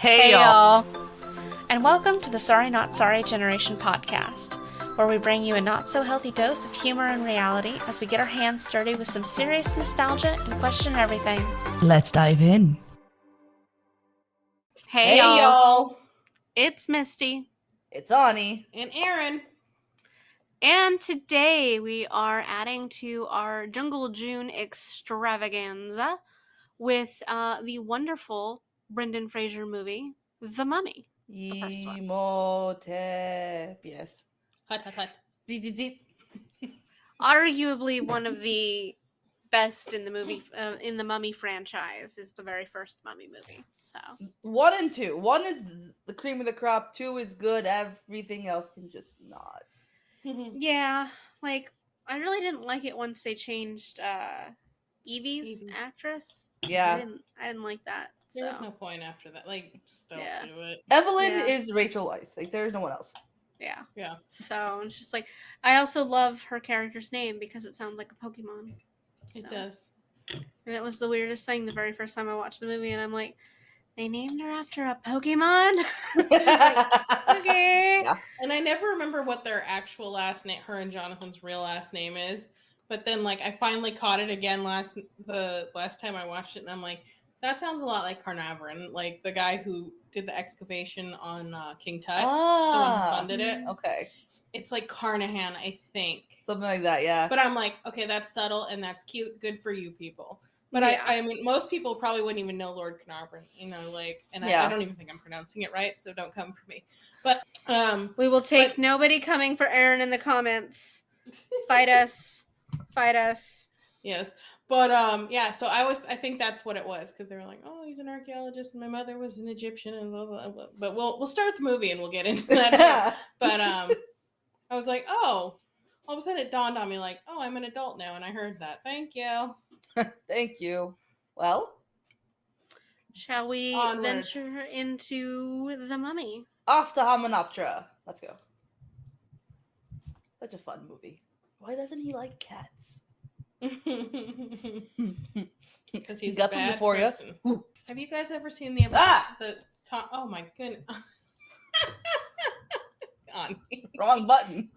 Hey y'all! And welcome to the Sorry Not Sorry Generation podcast, where we bring you a not-so-healthy dose of humor and reality as we get our hands dirty with some serious nostalgia and question everything. Let's dive in. Hey y'all! It's Misty. It's Ani. And Aaron. And today we are adding to our Jungle June extravaganza with the wonderful Brendan Fraser movie, The Mummy. The first one. Imhotep. Yes. Hut, hut, hut. Arguably one of the best in the movie, in the Mummy franchise, is the very first Mummy movie. So 1 and 2. 1 is the cream of the crop. 2 is good. Everything else can just not. yeah, like I really didn't like it once they changed Evie's actress. Yeah. I didn't like that. There was no point after that. Like, just don't do it. Evelyn is Rachel Weisz. Like, there's no one else. Yeah. Yeah. So it's just like, I also love her character's name because it sounds like a Pokemon. It does. And it was the weirdest thing the very first time I watched the movie, and I'm like, they named her after a Pokemon? Okay. Yeah. And I never remember what their actual last name, her and Jonathan's real last name is. But then, like, I finally caught it again the last time I watched it, and I'm like, that sounds a lot like Carnarvon, like the guy who did the excavation on King Tut, the one who funded it. Okay. It's like Carnahan, I think. Something like that, yeah. But I'm like, okay, that's subtle and that's cute. Good for you people. But I mean, most people probably wouldn't even know Lord Carnarvon, like, and I don't even think I'm pronouncing it right, so don't come for me. But we will take nobody coming for Aaron in the comments. Fight us. Yes. But so I think that's what it was, because they were like, oh, he's an archaeologist and my mother was an Egyptian and blah blah blah. But we'll start the movie and we'll get into that. But I was like, oh, all of a sudden it dawned on me, like, oh, I'm an adult now, and I heard that. Thank you. Thank you. Well, shall we venture into The Mummy? Off to Hamunaptra. Let's go. Such a fun movie. Why doesn't he like cats? Because he's got a some bad euphoria. person. Have you guys ever seen the Tom? Oh my goodness! Wrong button.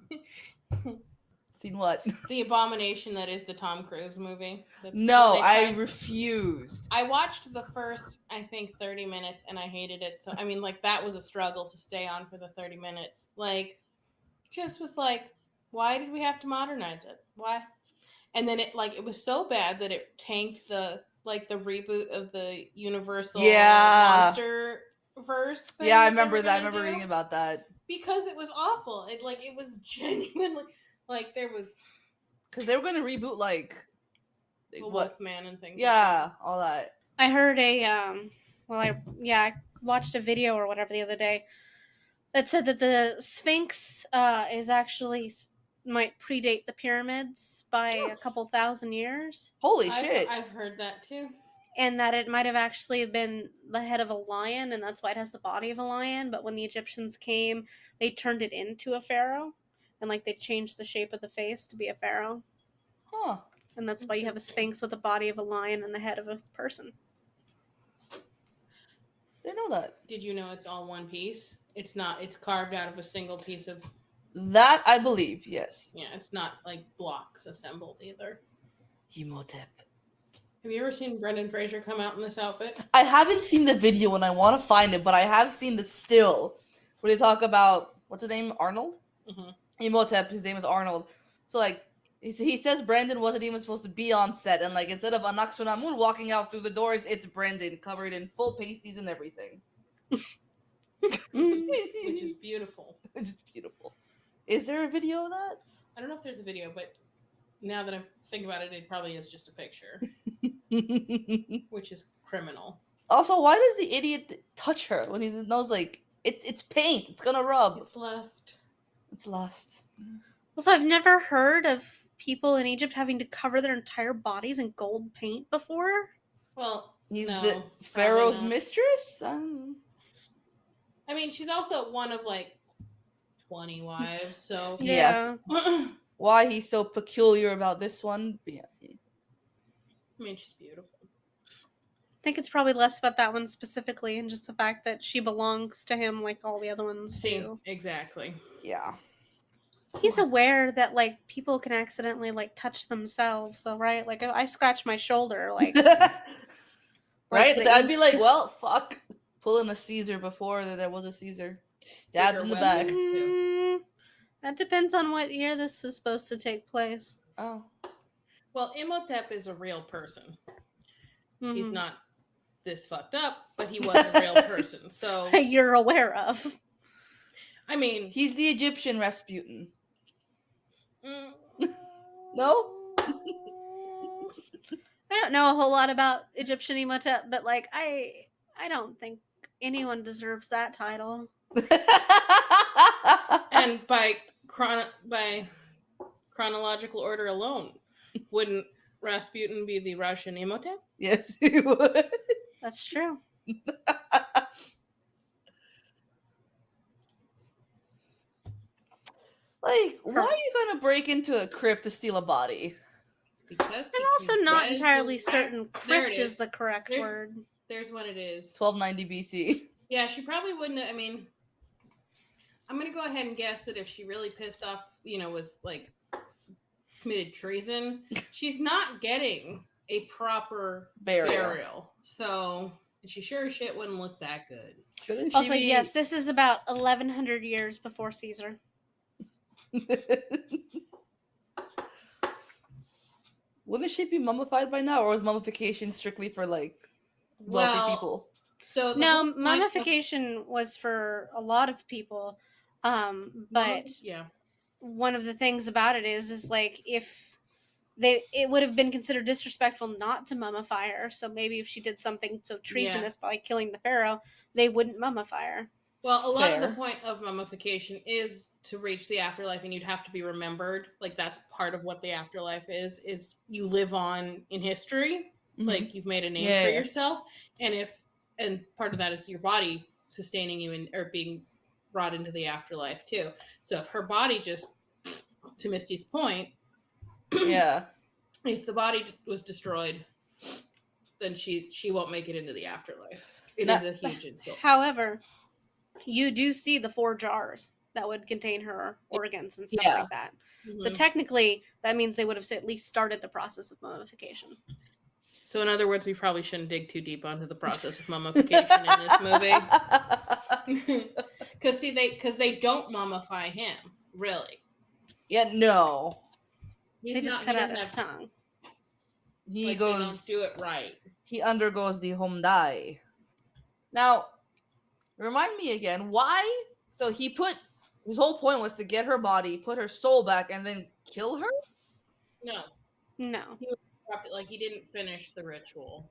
Seen what? The abomination that is the Tom Cruise movie. No, I refused. I watched the first, I think, 30 minutes, and I hated it. So I mean, like, that was a struggle to stay on for the 30 minutes. Like, just was like, why did we have to modernize it? Why? And then it was so bad that it tanked the reboot of the Universal Monster verse thing. Yeah, I remember that. I remember reading about that. Because it was awful. It was genuinely there was, because they were going to reboot Wolfman and things. Yeah, all that. I heard I watched a video or whatever the other day that said that the Sphinx is actually might predate the pyramids by a couple thousand years. Holy shit. I've heard that too. And that it might have actually been the head of a lion, and that's why it has the body of a lion. But when the Egyptians came, they turned it into a pharaoh, and they changed the shape of the face to be a pharaoh. Huh. And that's why you have a Sphinx with the body of a lion and the head of a person. Didn't know that. Did you know it's all one piece? It's not. It's carved out of a single piece of... That I believe, yes. Yeah, it's not blocks assembled either. Imhotep. Have you ever seen Brendan Fraser come out in this outfit? I haven't seen the video and I want to find it, but I have seen the still where they talk about, what's his name? Arnold? Mm-hmm. Imhotep, his name is Arnold. So, he says Brandon wasn't even supposed to be on set, and, instead of Anaxunamun walking out through the doors, it's Brandon covered in full pasties and everything. Which is beautiful. It's beautiful. Is there a video of that? I don't know if there's a video, but now that I think about it, it probably is just a picture. Which is criminal. Also, why does the idiot touch her when he knows, it's paint, it's gonna rub? It's lust. It's lust. Also, I've never heard of people in Egypt having to cover their entire bodies in gold paint before. Well, he's the Pharaoh's mistress? I mean, she's also one of 20 wives, so yeah. Why he's so peculiar about this one? Yeah. I mean, she's beautiful. think it's probably less about that one specifically and just the fact that she belongs to him like all the other ones See, do. exactly. Yeah. He's aware that like people can accidentally like touch themselves, though, right? Like I scratched my shoulder, like Right? the I'd be inks like, just well, fuck. Pulling a Caesar before there was a Caesar. Stabbed Bigger in the weapons. back. Mm, that depends on what year this is supposed to take place. Oh. Well, Imhotep is a real person. He's Mhm. not this fucked up, but he was a real person. So, You're aware of. I mean, He's the Egyptian Rasputin. mm, No? I don't know a whole lot about Egyptian Imhotep, but like I don't think anyone deserves that title. and by chronological order alone, wouldn't Rasputin be the Russian Imhotep? Yes, he would. That's true. Like, why are you gonna break into a crypt to steal a body? Because I'm also not entirely certain There crypt it is is. the correct There's- word. There's what it is. 1290 BC. Yeah, she probably wouldn't. I mean, I'm gonna go ahead and guess that if she really pissed off, was like committed treason, she's not getting a proper burial. So she sure as shit wouldn't look that good. Shouldn't she Also, be... yes, this is about 1100 years before Caesar. Wouldn't she be mummified by now, or was mummification strictly for like wealthy Well, people? So the No, whole point of- mummification was for a lot of people. But yeah, one of the things about it is like if it would have been considered disrespectful not to mummify her, so maybe if she did something so treasonous by killing the pharaoh, they wouldn't mummify her. well, a lot of the Fair. point of mummification is to reach the afterlife, and you'd have to be remembered. Like that's part of what the afterlife is you live on in history. Mhm. Like you've made a name Yeah, for yeah. yourself, and part of that is your body sustaining you or being brought into the afterlife too. So if her body just, to Misty's point, Yeah. if the body was destroyed, then she won't make it into the afterlife. It is a huge insult. However, you do see the 4 jars that would contain her organs and stuff Yeah. like that. So Mhm. technically, that means they would have at least started the process of mummification. So in other words, we probably shouldn't dig too deep onto the process of mummification in this movie. Because they don't mummify him, really. Yeah, no. They just cut out his tongue. He They goes. don't do it right. He undergoes the homdai. Now, remind me again, why? So he put his whole point was to get her body, put her soul back, and then kill her? No, No. like he didn't finish the ritual.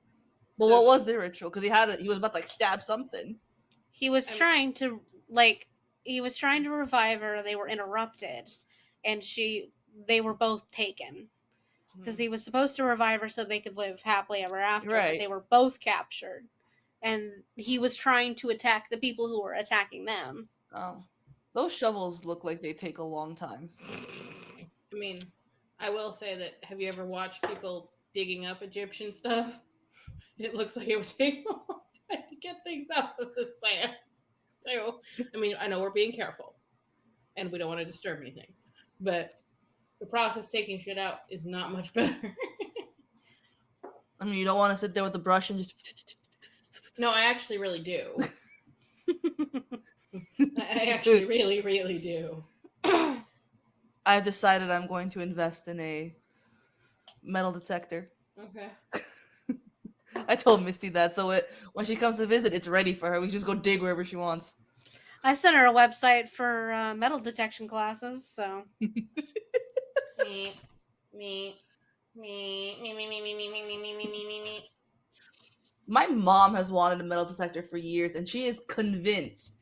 Well, So what was the ritual? Because he was about to like stab something. He was I mean- trying to revive her. They were interrupted, and they were both taken because he was supposed to revive her so they could live happily ever after. Right. But they were both captured, and he was trying to attack the people who were attacking them. Oh, those shovels look like they take a long time. I mean, I will say that. Have you ever watched people digging up Egyptian stuff? It looks like it would take a long time to get things out of the sand. So, I mean, I know we're being careful, and we don't want to disturb anything, but the process taking shit out is not much better. I mean, you don't want to sit there with the brush and just. No, I actually really do. I actually really, really do. I've decided I'm going to invest in a metal detector. Okay. I told Misty that, so when she comes to visit, it's ready for her. We can just go dig wherever she wants. I sent her a website for metal detection classes, so. Me. My mom has wanted a metal detector for years, and she is convinced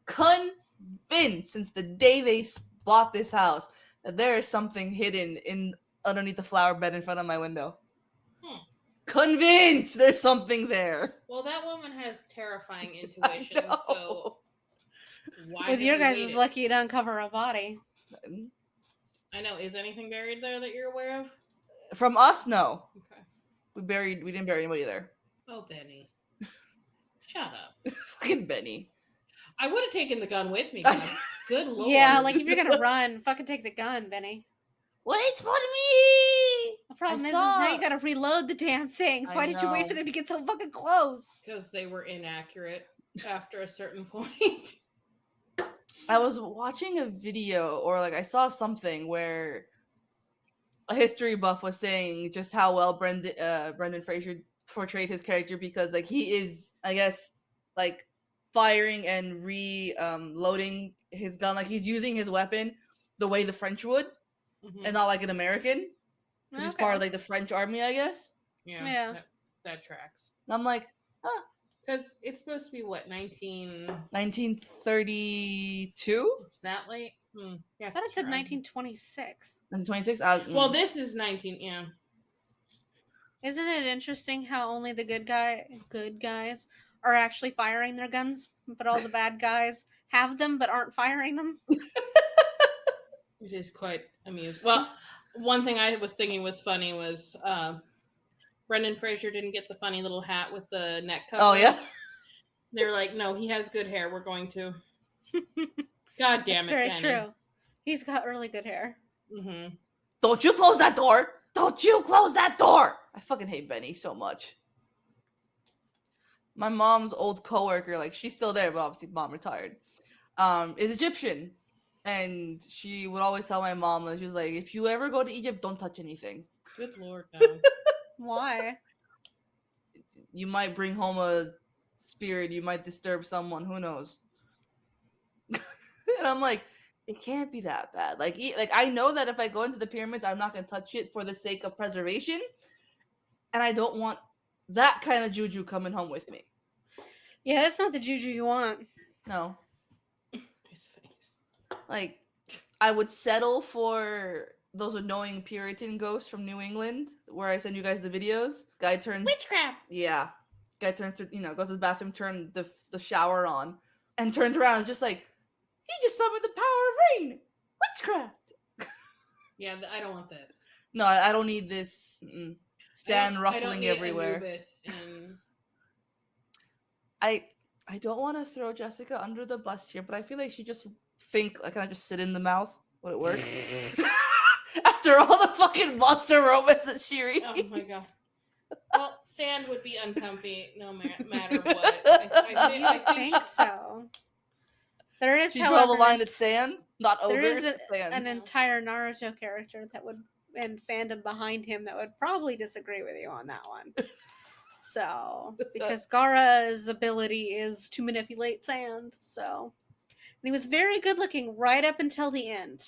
since the day they bought this house that there is something hidden underneath the flower bed in front of my window. Convinced there's something there. Well, that woman has terrifying intuition, so why? With your guys' lucky to uncover a body. I know. Is anything buried there that you're aware of? From us, no. Okay. We didn't bury anybody there. Oh, Benny. Shut up. Fucking Benny. I would have taken the gun with me, guys. Good lord. Yeah, like if you're gonna run, fucking take the gun, Benny. Wait for me! The problem I is now saw- you gotta reload the damn things. I Why did you wait know. for them to get so fucking close? Because they were inaccurate after a certain point. I was watching a video, or like I saw something where a history buff was saying just how well Brendan Fraser portrayed his character, because like he is, I guess, like firing and loading his gun, like he's using his weapon the way the French would, Mhm. and not like an American, because he's part of Okay. like the French army, I guess. Yeah, Yeah. that tracks. And I'm like, huh, Because it's supposed to be what, 1932, It's that late? Yeah, I thought it said sure. 1926. and 26. Well, this is 19. Yeah. Isn't it interesting how only the good guys are actually firing their guns, but all the bad guys have them but aren't firing them? It is quite amusing. Well, one thing I was thinking was funny was Brendan Fraser didn't get the funny little hat with the neck cover. Oh yeah. They're like, no, he has good hair. We're going to. God damn That's it, very Benny. true. He's got really good hair. Mm-hmm. Don't you close that door! Don't you close that door! I fucking hate Benny so much. My mom's old coworker, like she's still there, but obviously mom retired, is Egyptian. And she would always tell my mom that she was like, if you ever go to Egypt, don't touch anything. Good lord, no. Why? You might bring home a spirit, you might disturb someone, who knows? And I'm like, it can't be that bad. Like I know that if I go into the pyramids, I'm not gonna touch it for the sake of preservation, and I don't want that kind of juju coming home with me. Yeah, that's not the juju you want. No, His face. like I would settle for those annoying Puritan ghosts from New England, where I send you guys the videos. Guy turns Witchcraft. Yeah, guy turns to goes to the bathroom, turn the shower on, and turns around, and just like, he just summoned the power of rain, witchcraft. Yeah, I don't want this. No, I don't need this. Sand I don't ruffling need everywhere. Anubis in... I don't want to throw Jessica under the bus here, but I feel like she just think like, can I just sit in the mouth? Would it work? After all the fucking monster romance that she reads. Oh my god. Well, sand would be uncomfy no matter what. I I think so. There is, She however, draw the line at sand, not there ogres. is Sand. an entire Naruto character that would, and fandom behind him, that would probably disagree with you on that one. So, because Gaara's ability is to manipulate sand, so. And he was very good looking right up until the end.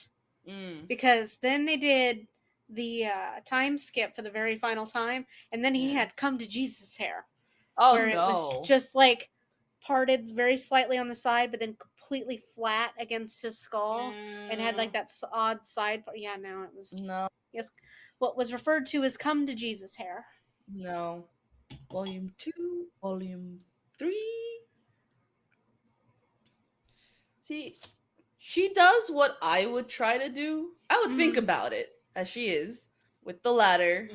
Because then they did the time skip for the very final time, and then he had come to Jesus hair. Oh where no! It was just like parted very slightly on the side, but then completely flat against his skull, and had like that odd side. Yeah, no, it was No. Yes, what was referred to as "come to Jesus" hair. No. Volume 2, Volume 3. See, she does what I would try to do. I would think about it, as she is, with the ladder,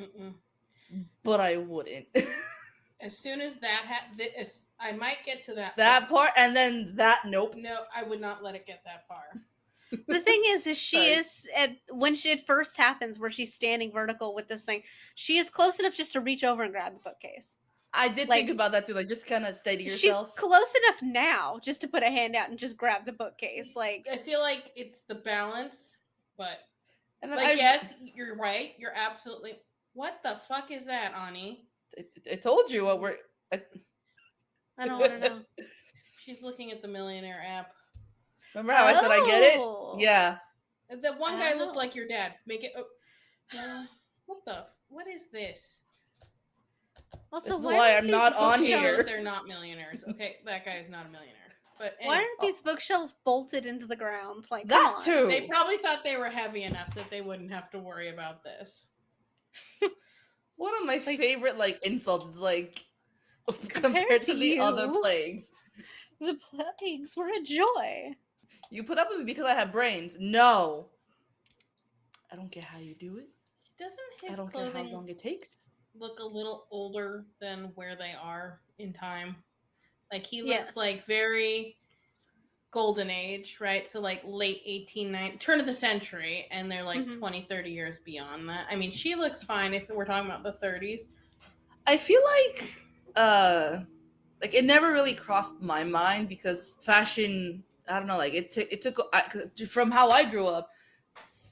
but I wouldn't. As soon as that I might get to that part, and then that, nope. No, I would not let it get that far. The thing is she is when it first happens, where she's standing vertical with this thing, she is close enough just to reach over and grab the bookcase. I did think about that too, like just kind of steady yourself. She's close enough now just to put a hand out and just grab the bookcase. Like, I feel like it's the balance, but and then yes, you're right. You're absolutely. What the fuck is that, Ani? I told you what we're. I don't want to know. She's looking at the Millionaire app. Remember how I said I get it? Yeah. The one guy looked like your dad. Make it. What is this? Also, this is why I'm not on here. They're not millionaires. Okay, that guy is not a millionaire. But why aren't these bookshelves bolted into the ground? Like, that too. They probably thought they were heavy enough that they wouldn't have to worry about this. One of my favorite insults is compared to the other plagues. The plagues were a joy. You put up with me because I have brains. No. I don't care how you do it. Doesn't his I don't care how long it takes. look a little older than where they are in time. Like he looks Yes. like very golden age, right? So like late 1890, turn of the century, and they're like Mhm. 20, 30 years beyond that. I mean, she looks fine if we're talking about the 30s. I feel like it never really crossed my mind because fashion, I don't know, like it took from how I grew up,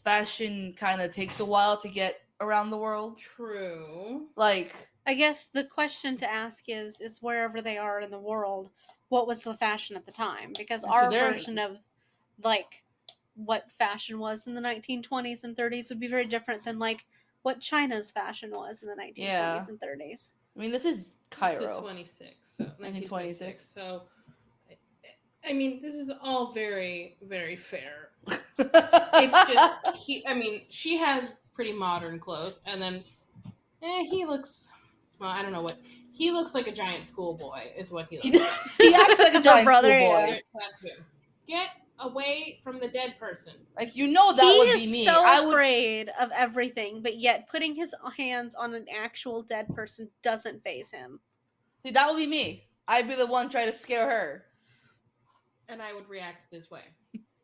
fashion kind of takes a while to get around the world. True. Like, I guess the question to ask is wherever they are in the world, what was the fashion at the time? Because so our they're version of like what fashion was in the 1920s and 30s would be very different than like what China's fashion was in the 1920s Yeah. and 30s. I mean, this is It's Cairo. 26, so 1926. 1926. So, I mean, this is all very, very fair. It's It's just I mean, she has pretty modern clothes, and then he looks. Well, I don't know what he looks like. A giant schoolboy is what he looks like. he acts like a Her giant brother, schoolboy. yeah. That too. Get away from the dead person. Like, you know that He would is be me. so I would afraid of everything, but yet putting his hands on an actual dead person doesn't faze him. see that would be me. I'd be the one trying to scare her. And I would react this way.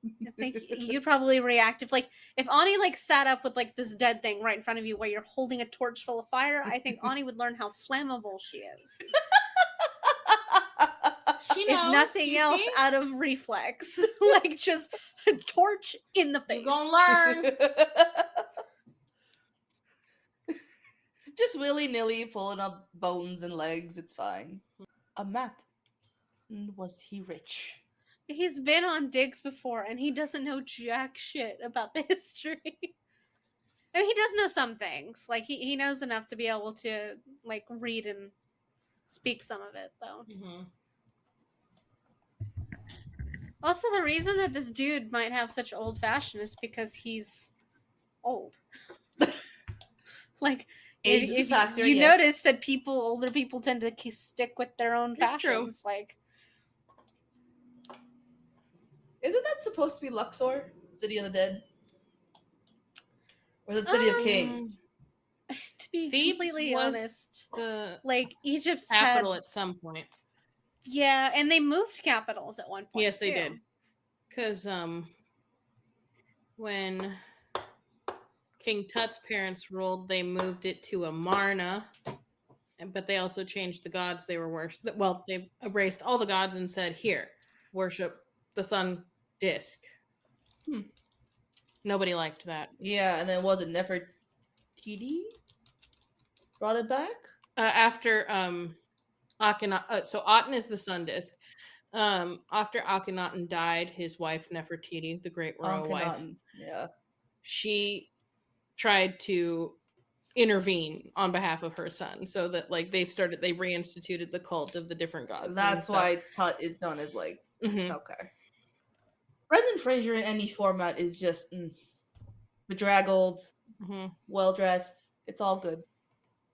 I think you'd probably react if Ani like sat up with like this dead thing right in front of you while you're holding a torch full of fire. I think Ani would learn how flammable she is. She knows. If nothing else, out of reflex, like just a torch in the face. You gonna learn. Just willy-nilly pulling up bones and legs. It's fine. A map. Was he rich? He's been on digs before, and he doesn't know jack shit about the history. I mean, he does know some things. Like he knows enough to be able to like read and speak some of it, though. Mm-hmm. Also, the reason that this dude might have such old fashion is because he's old. Like, Age is a if factor, you yes. notice that older people tend to stick with their own It's true. fashions. Like, Isn't that supposed to be Luxor, City of the Dead, or is it City of Kings? to be Thebes completely was honest, the like Egypt's capital had, at some point. yeah, and they moved capitals at one point. Yes, they too. did. Because when King Tut's parents ruled, they moved it to Amarna, but they also changed the gods they were worship. Well, they erased all the gods and said, "Here, worship the sun disk." Nobody liked that. Yeah, and then was it Nefertiti brought it back? After Akhenaten, so Aten is the sun disk. After Akhenaten died, his wife Nefertiti, the great royal wife, Akhenaten, yeah, she tried to intervene on behalf of her son, so that like they reinstituted the cult of the different gods. that's why Tut is done as like Mm-hmm. okay. Brendan Fraser in any format is just bedraggled, well dressed. It's all good.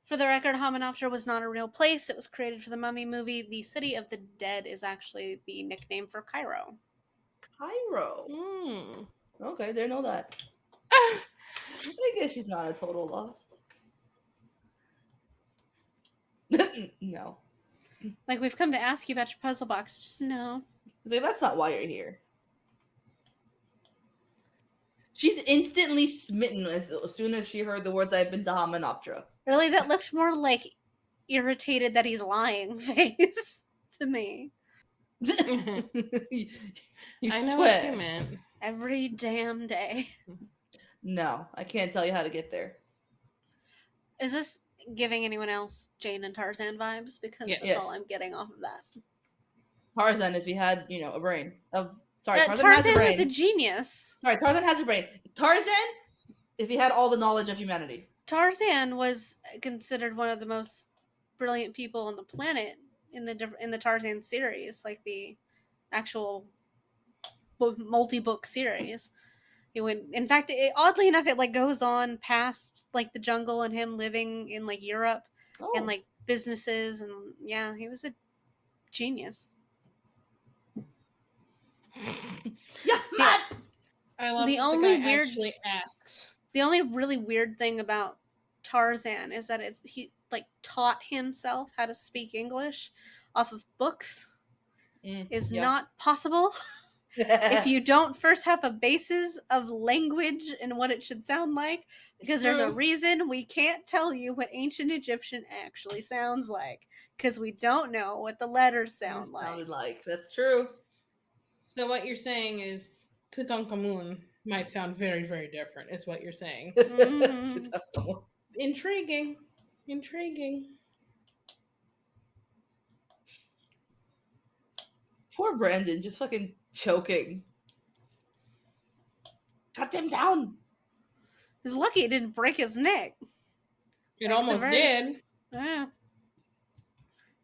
For the record, Hamunaptra was not a real place. It was created for the Mummy movie. The City of the Dead is actually the nickname for Cairo. Cairo. Mm. Okay, didn't know that. I guess she's not a total loss. No. Like, we've come to ask you about your puzzle box. Just no. Like, that's not why you're here. She's instantly smitten as soon as she heard the words "I've been to Hamunaptra." Really, that looked more like irritated that he's lying face to me. you I know swear. what you meant. Every damn day. No, I can't tell you how to get there. Is this giving anyone else Jane and Tarzan vibes? Because Yes. that's all I'm getting off of that. Tarzan, if he had, a brain. Sorry, Tarzan has a brain. was a genius. Sorry, Tarzan has a brain. Tarzan, if he had all the knowledge of humanity. Tarzan was considered one of the most brilliant people on the planet in the Tarzan series, like the actual multi-book series. In fact, oddly enough, it like goes on past like the jungle and him living in like Europe and like businesses, and yeah, he was a genius. Yeah. I love The that only the guy weird actually asks. The only really weird thing about Tarzan is that taught himself how to speak English off of books is yeah. not possible. If you don't first have a basis of language and what it should sound like, because there's a reason we can't tell you what ancient Egyptian actually sounds like, because we don't know what the letters sound sounded like. like. That's true. So what you're saying is Tutankhamun might sound very, very different, is what you're saying. Mhm. Intriguing. Intriguing. Poor Brandon, just fucking choking. Cut him down. He's lucky it didn't break his neck. It Like the almost very- did. Yeah.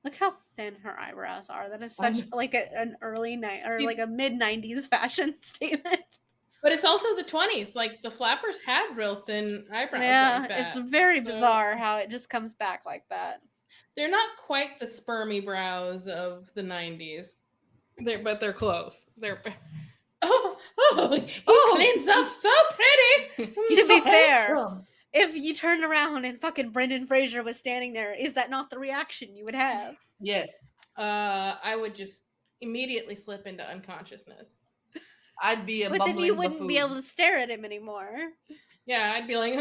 Look how thin her eyebrows are. That is I such know. like an early night or See- like a mid 90s fashion statement. But it's also the 20s. Like, the flappers had real thin eyebrows Yeah, like that. it's very So, bizarre how it just comes back like that. They're not quite the spermy brows of the 90s. But they're close. They're... he cleans up so pretty. To be fair, if you turned around and fucking Brendan Fraser was standing there, is that not the reaction you would have? Yes. I would just immediately slip into unconsciousness. I'd be a But then bumbling you wouldn't buffoon. be able to stare at him anymore. Yeah, I'd be like,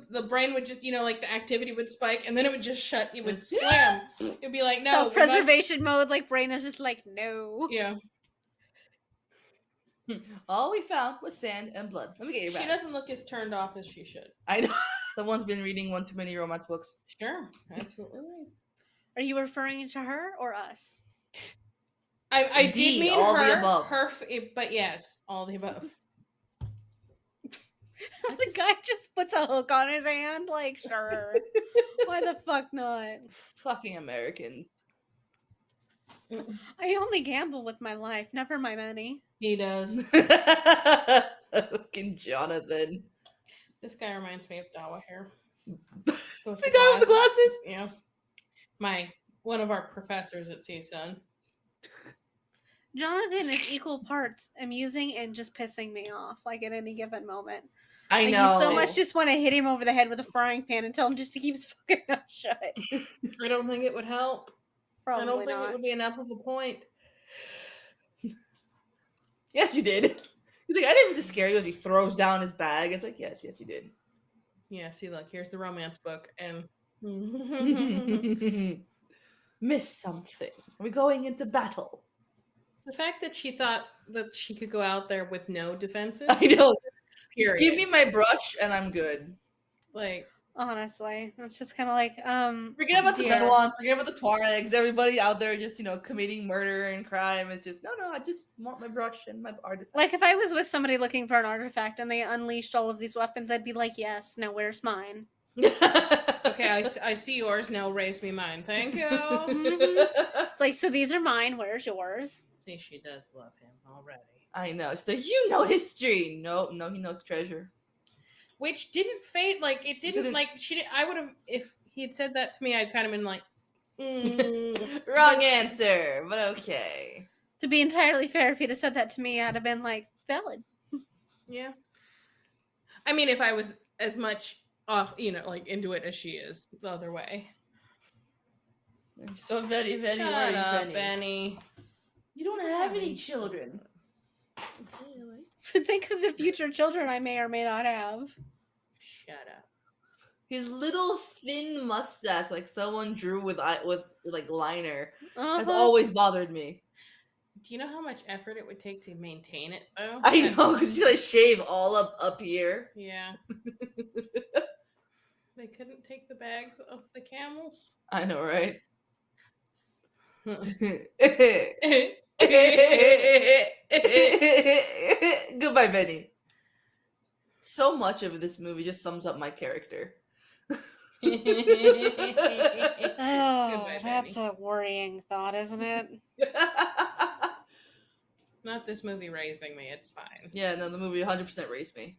the brain would just, like the activity would spike and then it would just shut. It would slam. It'd be like, no. Self-preservation mode, like brain is just like, no. Yeah. All we found was sand and blood. Let me get your back. She doesn't look as turned off as she should. I know. Someone's been reading one too many romance books. Sure, absolutely. Are you referring to her or us? I did Indeed, mean all her. the above. But yes, all the above. The guy just puts a hook on his hand, like, sure. Why the fuck not? Fucking Americans. I only gamble with my life, never my money. He does. Fucking Jonathan. This guy reminds me of Dawa here. The guy with the glasses? Yeah. One of our professors at CSUN. Jonathan is equal parts amusing and just pissing me off, like at any given moment. I Like, know. you so much just want to hit him over the head with a frying pan and tell him just to keep his fucking mouth shut. I don't think it would help. Probably I don't think not. it would be enough of a point. Yes, you did. He's like, I didn't just scare you as he throws down his bag. It's like, yes, you did. Yeah, see, look, here's the romance book, and Miss something. Are we going into battle? the fact that she thought that she could go out there with no defenses. I know. Period. Just give me my brush and I'm good. Like, Honestly, it's just kind of like, Forget about the dear. Bedouins, forget about the Tuaregs, everybody out there just, committing murder and crime. It's just, no, I just want my brush and my artifact. Like, if I was with somebody looking for an artifact and they unleashed all of these weapons, I'd be like, yes, now where's mine? okay, I see yours, now raise me mine. Thank you. It's like, so these are mine, where's yours? See, she does love him already. I know. It's like, you know history. No, he knows treasure. Which didn't fade, like, it didn't, like, she did, I would have, if he had said that to me, I'd kind of been like, Wrong answer, but okay. To be entirely fair, if he'd have said that to me, I'd have been like, valid. Yeah. I mean, if I was as much off, like, into it as she is the other way. You're so very, very Shut worried, up, Benny. You don't have any children. Think of the future children I may or may not have. Shut up. His little thin mustache, like someone drew with like liner, has always bothered me. Do you know how much effort it would take to maintain it, though? I know, because you shave all up here. Yeah. They couldn't take the bags off the camels. I know, right? Goodbye, Benny. So much of this movie just sums up my character. Oh, that's a worrying thought, isn't it? Not this movie raising me. It's fine. Yeah, no, the movie 100% raised me.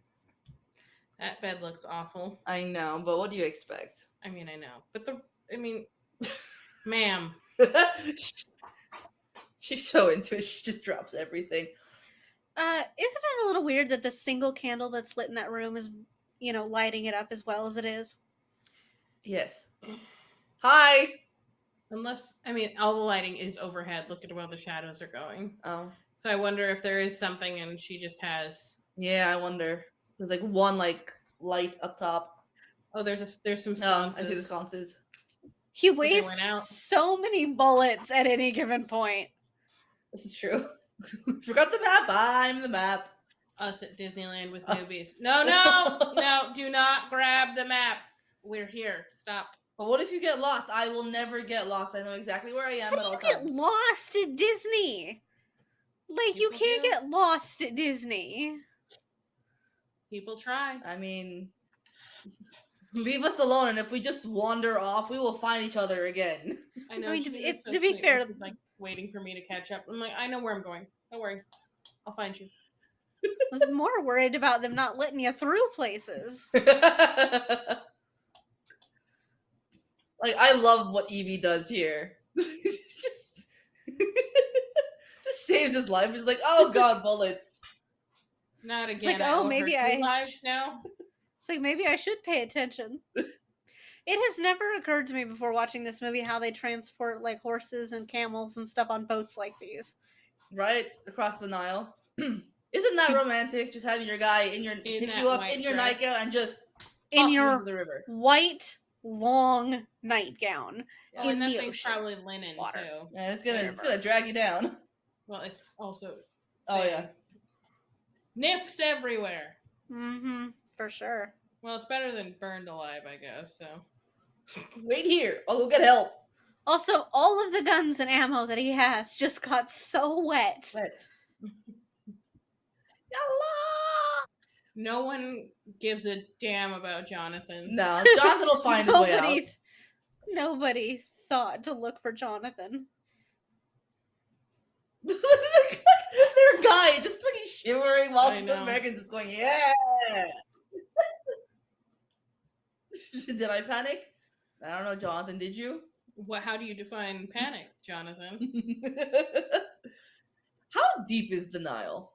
That bed looks awful. I know, but what do you expect? I mean, I know. But ma'am. She's so into it, she just drops everything. Isn't it a little weird that the single candle that's lit in that room is, lighting it up as well as it is? Yes. Hi. Unless, I mean, all the lighting is overhead. Look at where the shadows are going. Oh. So I wonder if there is something and she just has. Yeah, I wonder. There's like one like light up top. Oh, there's some Oh, sconces. I see the sconces. He But they went wastes out. so many bullets at any given point. This is true. Forgot the map. I'm the map. Us at Disneyland with newbies. No, do not grab the map. We're here. Stop. But what if you get lost? I will never get lost. I know exactly where I am How at do all you get times. lost at Disney? Like, you People can't do. get lost at Disney. People try. I mean, leave us alone, and if we just wander off, we will find each other again. I know. I mean, she to was so be sweet when fair- she's like waiting for me to catch up. I'm like, I know where I'm going. Don't worry. I'll find you. I was more worried about them not letting you through places. Like, I love what Evie does here. just, just saves his life. He's like, oh god, bullets. Not again. It's like, I oh, owe her maybe 2 I lives now. It's like, maybe I should pay attention. It has never occurred to me before watching this movie how they transport like horses and camels and stuff on boats like these. Right across the Nile. Isn't that romantic? Just having your guy in your pick that you up white in your dress. nightgown and just In toss you your into the river. white, long nightgown. Oh, in and that the thing's ocean. probably linen Water. too. Yeah, it's gonna drag you down. Well, it's also Oh thin. yeah. Nips everywhere. Mm-hmm. For sure. Well, it's better than burned alive, I guess. So Wait here. I'll go get help. Also, all of the guns and ammo that he has just got so wet. Wet. no one gives a damn about Jonathan. No, Jonathan will find his way out. Nobody thought to look for Jonathan. Their guy just fucking shivering while I the know. Americans just going, yeah. Did I panic? I don't know, Jonathan. Did you? What? How do you define panic, Jonathan? How deep is the Nile?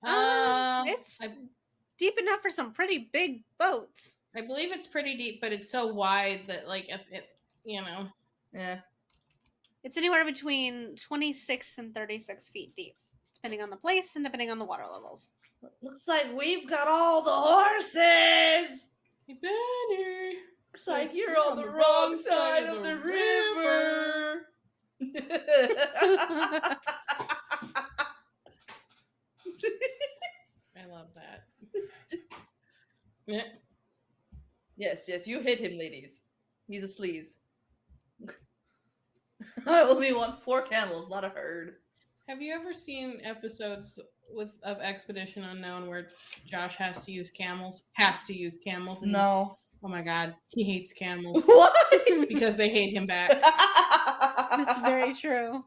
It's I deep enough for some pretty big boats. believe it's pretty deep, but it's so wide that like you know. Yeah. It's anywhere between 26 and 36 feet deep, depending on the place and depending on the water levels. Looks like we've got all the horses. Hey, Benny. Looks like you're on the wrong side of the river. I love that. Yeah. Yes, you hit him, ladies. He's a sleaze. I only want 4 camels, not a herd. Have you ever seen episodes of Expedition Unknown where Josh has to use camels? And, No. Oh my god, he hates camels Why? because they hate him back. That's very true.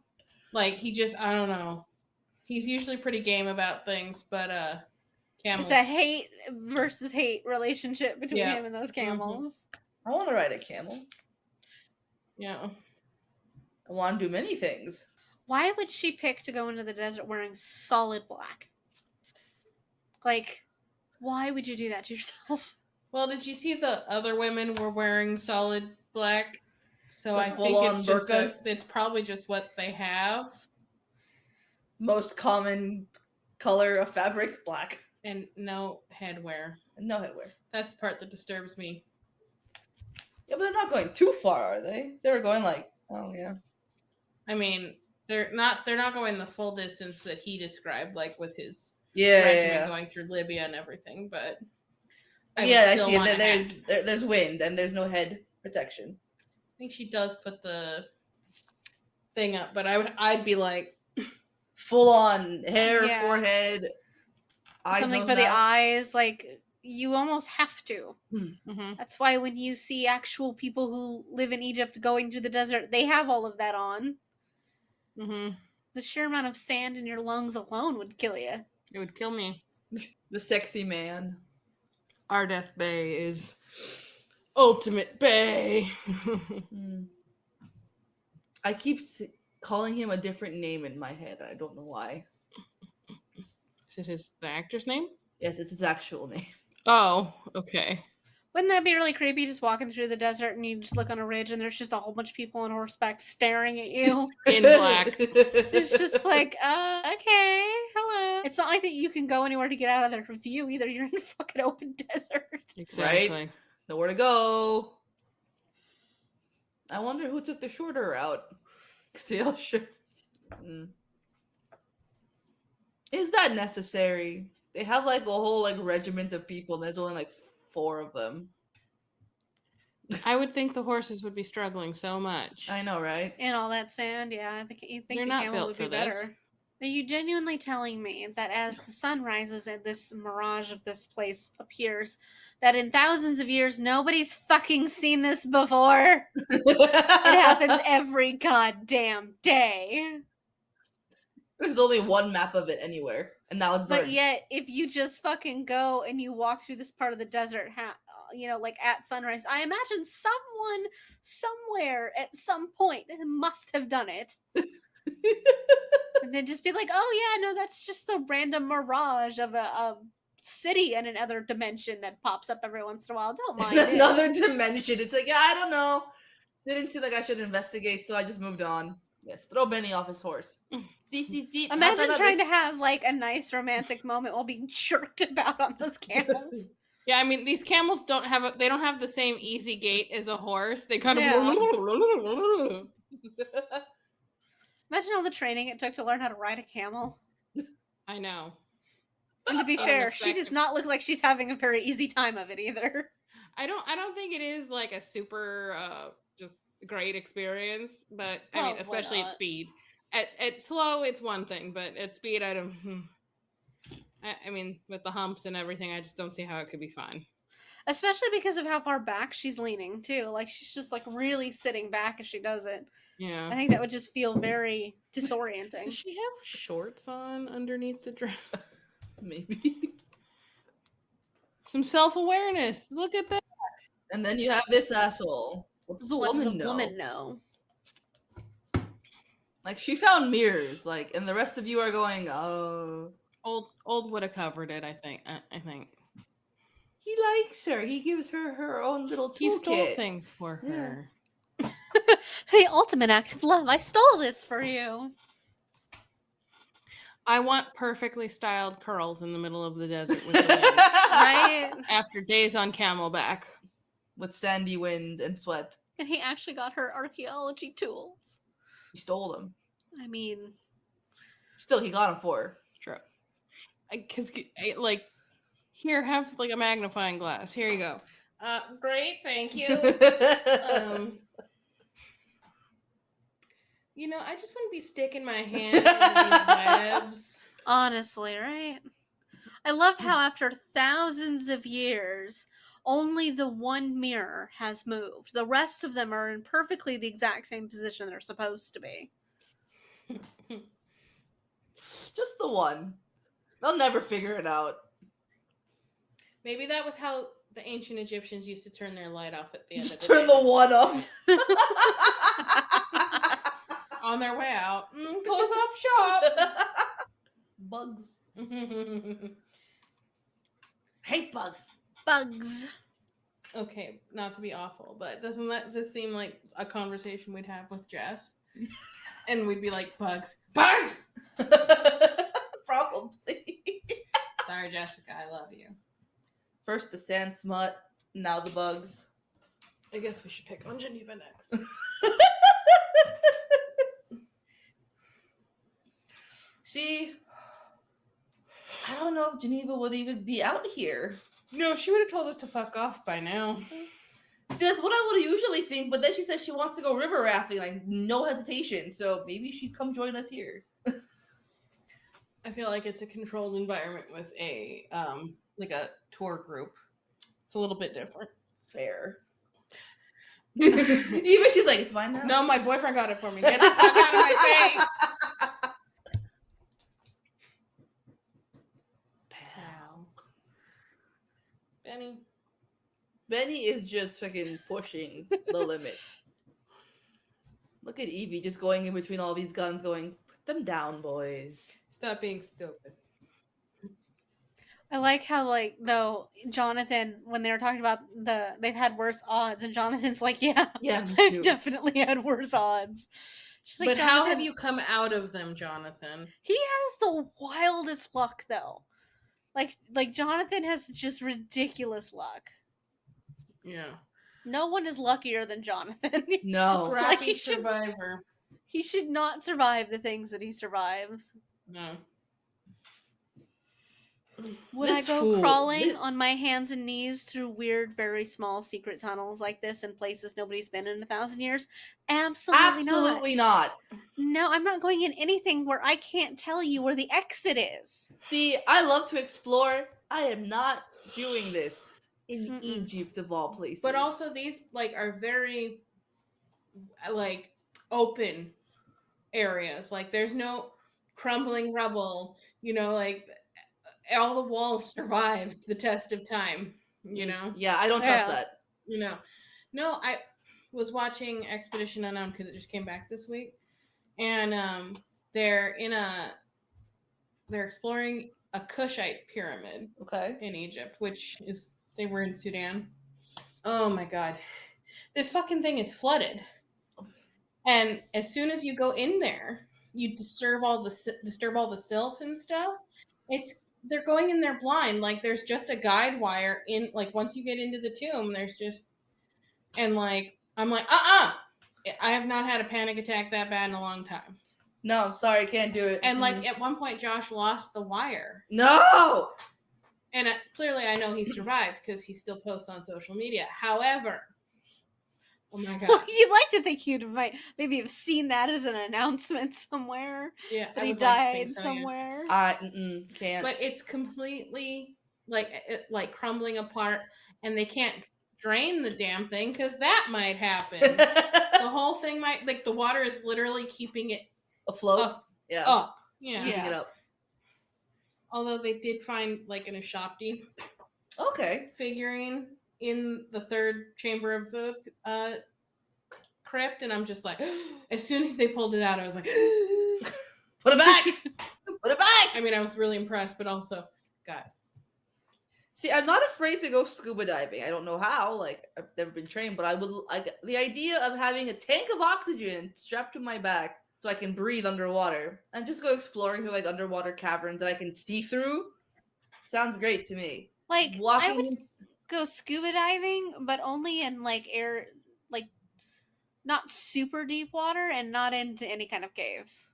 Like he just, I don't know. He's usually pretty game about things, but camels. It's a hate versus hate relationship between Yeah. him and those camels. I want to ride a camel. Yeah. I want to do many things. Why would she pick to go into the desert wearing solid black? Like, why would you do that to yourself? Well, did you see the other women were wearing solid black? So Like I think it's full-on just burqas? it's probably just what they have. Most common color of fabric, black. And no headwear. And no headwear. That's the part that disturbs me. Yeah, but they're not going too far, are they? They were going like, oh yeah. I mean, they're not going the full distance that he described, like with his Yeah, regiment going through Libya and everything. But I see it. There's wind and there's no head protection. I think she does put the thing up, but I'd be like full on hair, Yeah. forehead, eyes, Something nose, for the mouth. eyes. Like, you almost have to. mm-hmm. That's why when you see actual people who live in Egypt going through the desert, they have all of that on. Mm-hmm. The sheer amount of sand in your lungs alone would kill you. It would kill me. The sexy man. Our death bay is ultimate bay. I keep calling him a different name in my head. I don't know why. Is it the actor's name? Yes, it's his actual name. Oh, okay. Wouldn't that be really creepy? Just walking through the desert and you just look on a ridge and there's just a whole bunch of people on horseback staring at you. In black. It's just like, okay, hello. It's not like that you can go anywhere to get out of their view either. You're in a fucking open desert. Exactly. Right? Nowhere to go. I wonder who took the shorter route. See how sure. Is that necessary? They have like a whole like regiment of people, and there's only like 4 of them. I would think the horses would be struggling so much. I know, right? And all that sand, yeah. I think you think They're the not camel built would be for this. better. Are you genuinely telling me that as the sun rises and this mirage of this place appears, that in thousands of years nobody's fucking seen this before? It happens every goddamn day. There's only one map of it anywhere, and now it's burned. But yet, if you just fucking go and you walk through this part of the desert, like at sunrise, I imagine someone somewhere at some point must have done it. And then just be like, oh yeah, no, that's just a random mirage of a city in another dimension that pops up every once in a while. Don't mind it. Another dimension. It's like, yeah, I don't know. Didn't seem like I should investigate, so I just moved on. Yes, throw Benny off his horse. Imagine trying to have like a nice romantic moment while being jerked about on those camels. Yeah, I mean these camels don't have they don't have the same easy gait as a horse. They kind of Imagine all the training it took to learn how to ride a camel. I know. And to be fair, she does not look like she's having a very easy time of it either. I don't think it is like a super just great experience, but I mean especially at speed. At slow it's one thing, but at speed I don't I mean with the humps and everything I just don't see how it could be fun. Especially because of how far back she's leaning too. Like she's just like really sitting back as she does it. Yeah. I think that would just feel very disorienting. Does she have shorts on underneath the dress? Maybe. Some self-awareness. Look at that. And then you have this asshole. What does a woman know? Like she found mirrors, like, and the rest of you are going, oh. Old would have covered it, I think. I think. He likes her. He gives her her own little toolkit. He stole things for her. The ultimate act of love. I stole this for you. I want perfectly styled curls in the middle of the desert with the wind. Right? After days on camelback. With sandy wind and sweat. And he actually got her archaeology tools. He stole them. I mean... Still, he got them for her. True. Because, like, here, have, like, a magnifying glass. Here you go. Great, thank you. You know, I just want to be sticking my hand in these webs. Honestly, right? I love how after thousands of years, only the one mirror has moved. The rest of them are in perfectly the exact same position they're supposed to be. Just the one. They'll never figure it out. Maybe that was how the ancient Egyptians used to turn their light off at the end Just of the turn day. the one off. On their way out. Close up shop. Bugs. Hate bugs. Bugs. Okay, not to be awful, but doesn't this seem like a conversation we'd have with Jess? And we'd be like, bugs. Bugs! Probably. Sorry, Jessica, I love you. First the sand smut, now the bugs. I guess we should pick on Geneva next. See, I don't know if Geneva would even be out here. No, she would have told us to fuck off by now. See, that's what I would usually think, but then she says she wants to go river rafting, like, no hesitation, so maybe she'd come join us here. I feel like it's a controlled environment with a, like a tour group. It's a little bit different. Fair. Even she's like, it's fine now. No, my boyfriend got it for me. Get the fuck out of my face! Benny is just fucking pushing the limit. Look at Evie just going in between all these guns going, put them down, boys. Stop being stupid. I like how, like, though Jonathan, when they were talking about they've had worse odds, and Jonathan's like, yeah, Yeah, me I've too. definitely had worse odds. She's like, But how have Jonathan, you come out of them, Jonathan? he has the wildest luck though. Like Jonathan has just ridiculous luck. Yeah. No one is luckier than Jonathan. No. Like, Scrappy survivor. he should not survive the things that he survives. No. Would I This go fool. crawling This- on my hands and knees through weird, very small secret tunnels like this in places nobody's been in 1,000 years? Absolutely not. Absolutely not. No, I'm not going in anything where I can't tell you where the exit is. See, I love to explore. I am not doing this in Mm-mm. Egypt of all places. But also these like are very like open areas. Like there's no crumbling rubble, like all the walls survived the test of time, Yeah, I don't trust Yeah. that. No, I was watching Expedition Unknown because it just came back this week, and they're exploring a Kushite pyramid Okay. in Egypt, which is they were in Sudan. Oh my god, this fucking thing is flooded, and as soon as you go in there, you disturb all the sills and stuff. They're going in there blind. Like there's just a guide wire in. Like once you get into the tomb, there's just and like I'm like I have not had a panic attack that bad in a long time. No, sorry, can't do it. And like at one point, Josh lost the wire. No. And clearly, I know he survived because he still posts on social media. However, oh my god, Well, you'd like to think you'd maybe have seen that as an announcement somewhere. yeah, That I he would like to died think so, yeah. somewhere. I can't. But it's completely like crumbling apart, and they can't drain the damn thing because that might happen. The whole thing might the water is literally keeping it afloat. up. Yeah. Up. Yeah. Keeping it up. Although they did find like an Ushabti Okay. figurine in the third chamber of the crypt, and I'm just like, as soon as they pulled it out, I was like, put it back. Put it back. I mean, I was really impressed, but also, guys. See, I'm not afraid to go scuba diving. I don't know how. Like, I've never been trained, but I would like the idea of having a tank of oxygen strapped to my back so I can breathe underwater and just go exploring through like underwater caverns that I can see through. Sounds great to me. Like, I Walking would in- go scuba diving, but only in like air, like not super deep water and not into any kind of caves.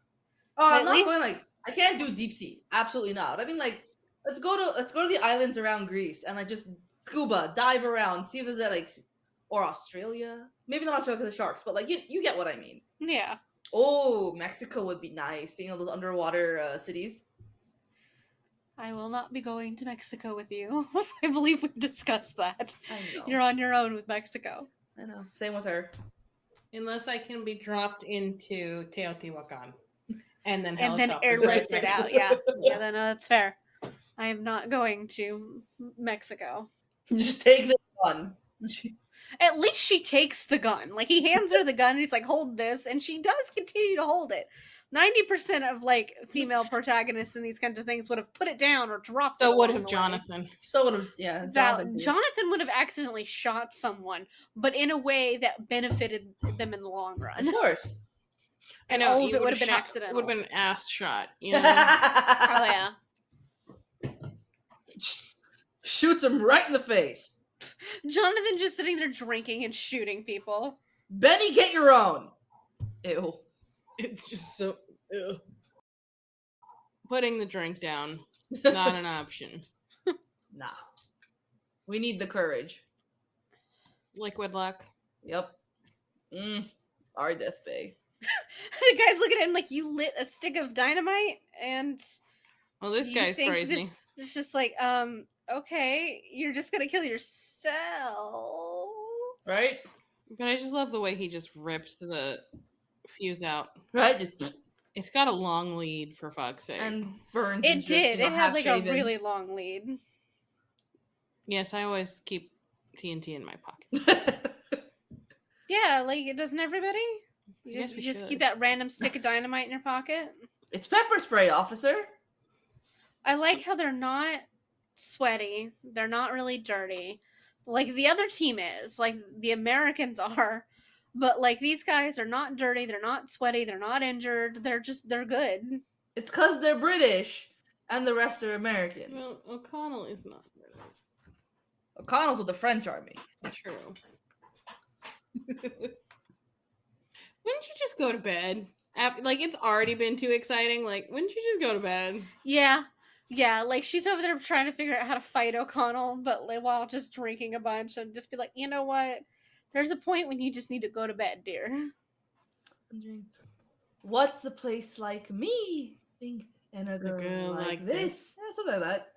Oh, But I'm at not going least- like I can't do deep sea. Absolutely not. I mean, like let's go to the islands around Greece and like just scuba dive around, see if there's that like or Australia. Maybe not Australia because of sharks, but like you get what I mean. Yeah. Oh, Mexico would be nice. Seeing all those underwater cities. I will not be going to Mexico with you. I believe we discussed that. I know. You're on your own with Mexico. I know. Same with her. Unless I can be dropped into Teotihuacan and then And then helicoptered right airlifted back. out. Yeah. Yeah, then that's fair. I am not going to Mexico. Just take the gun. At least she takes the gun. Like, he hands her the gun and he's like, hold this. And she does continue to hold it. 90% of like female protagonists in these kinds of things would have put it down or dropped it. So would along have the way. Jonathan. So would have Jonathan. Jonathan would have accidentally shot someone, but in a way that benefited them in the long run. Of course. I know all of it would have been accidental. It would have been an ass shot. Oh yeah. Shoots him right in the face. Jonathan just sitting there drinking and shooting people. Benny, get your own. Ew. It's just so. Ugh. Putting the drink down, not an option. Nah. We need the courage. Liquid luck. Yep. Our death bay. The guys look at him like, you lit a stick of dynamite, and Well, this you guy's think crazy. It's just like, okay, you're just gonna kill yourself. Right? But I just love the way he just rips the fuse out. Right? It's got a long lead, for fuck's sake. And burns. It is just, did. you know, It had like a half-shaven. really long lead. Yes, I always keep TNT in my pocket. Yeah, like it doesn't everybody. You Yes, just, we you just should. keep that random stick of dynamite in your pocket. It's pepper spray, officer. I like how they're not sweaty. They're not really dirty. Like the other team is. Like the Americans are. But like these guys are not dirty, they're not sweaty, they're not injured. They're good. It's because they're British and the rest are Americans. Well, O'Connell is not British. O'Connell's with the French army. True. Wouldn't you just go to bed? Like, it's already been too exciting. Like, wouldn't you just go to bed? Yeah. Yeah, like she's over there trying to figure out how to fight O'Connell, but like, while just drinking a bunch and just be like, you know what? There's a point when you just need to go to bed, dear. What's a place like me? And a girl, like this. Yeah, something like that.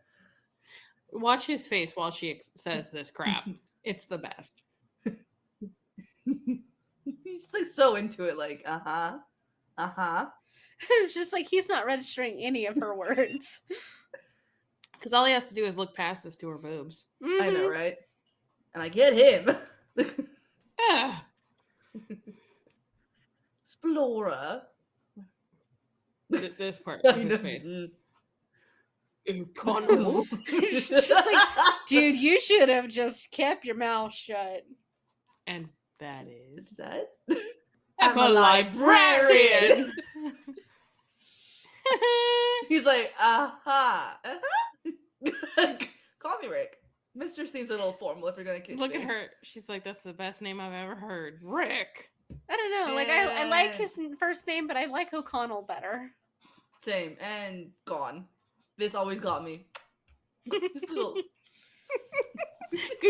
Watch his face while she says this crap. It's the best. He's like so into it, like, uh-huh. It's just like he's not registering any of her words. Because all he has to do is look past this to her boobs. Mm-hmm. I know, right? And I get him. Explorer. This part. His face. O'Connell. It's just like, dude, you should have just kept your mouth shut. And that is... Is that? I'm a librarian. He's like, call me Rick. Mr. seems a little formal if you're gonna kiss Look me. at her. She's like, that's the best name I've ever heard. Rick. I don't know. Like, I like his first name, but I like O'Connell better. Same. And gone. This always got me. Just a little... Good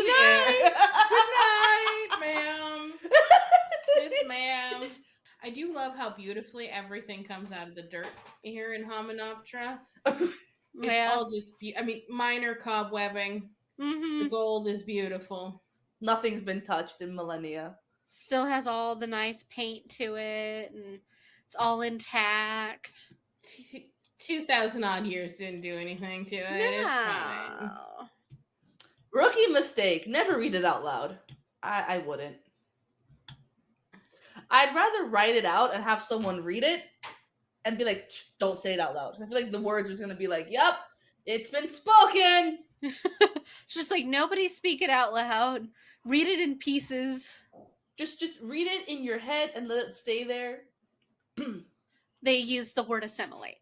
night. Good night, ma'am. Yes, ma'am. I do love how beautifully everything comes out of the dirt here in Hominoptera. It's all just, minor cobwebbing. Mm-hmm. The gold is beautiful. Nothing's been touched in millennia. Still has all the nice paint to it, and it's all intact. 2,000 odd years didn't do anything to it. It's fine. Rookie mistake. Never read it out loud. I wouldn't. I'd rather write it out and have someone read it and be like, don't say it out loud. I feel like the words are just going to be like, yep, it's been spoken. It's just like, nobody speak it out loud. Read it in pieces. Just read it in your head and let it stay there. They use the word assimilate.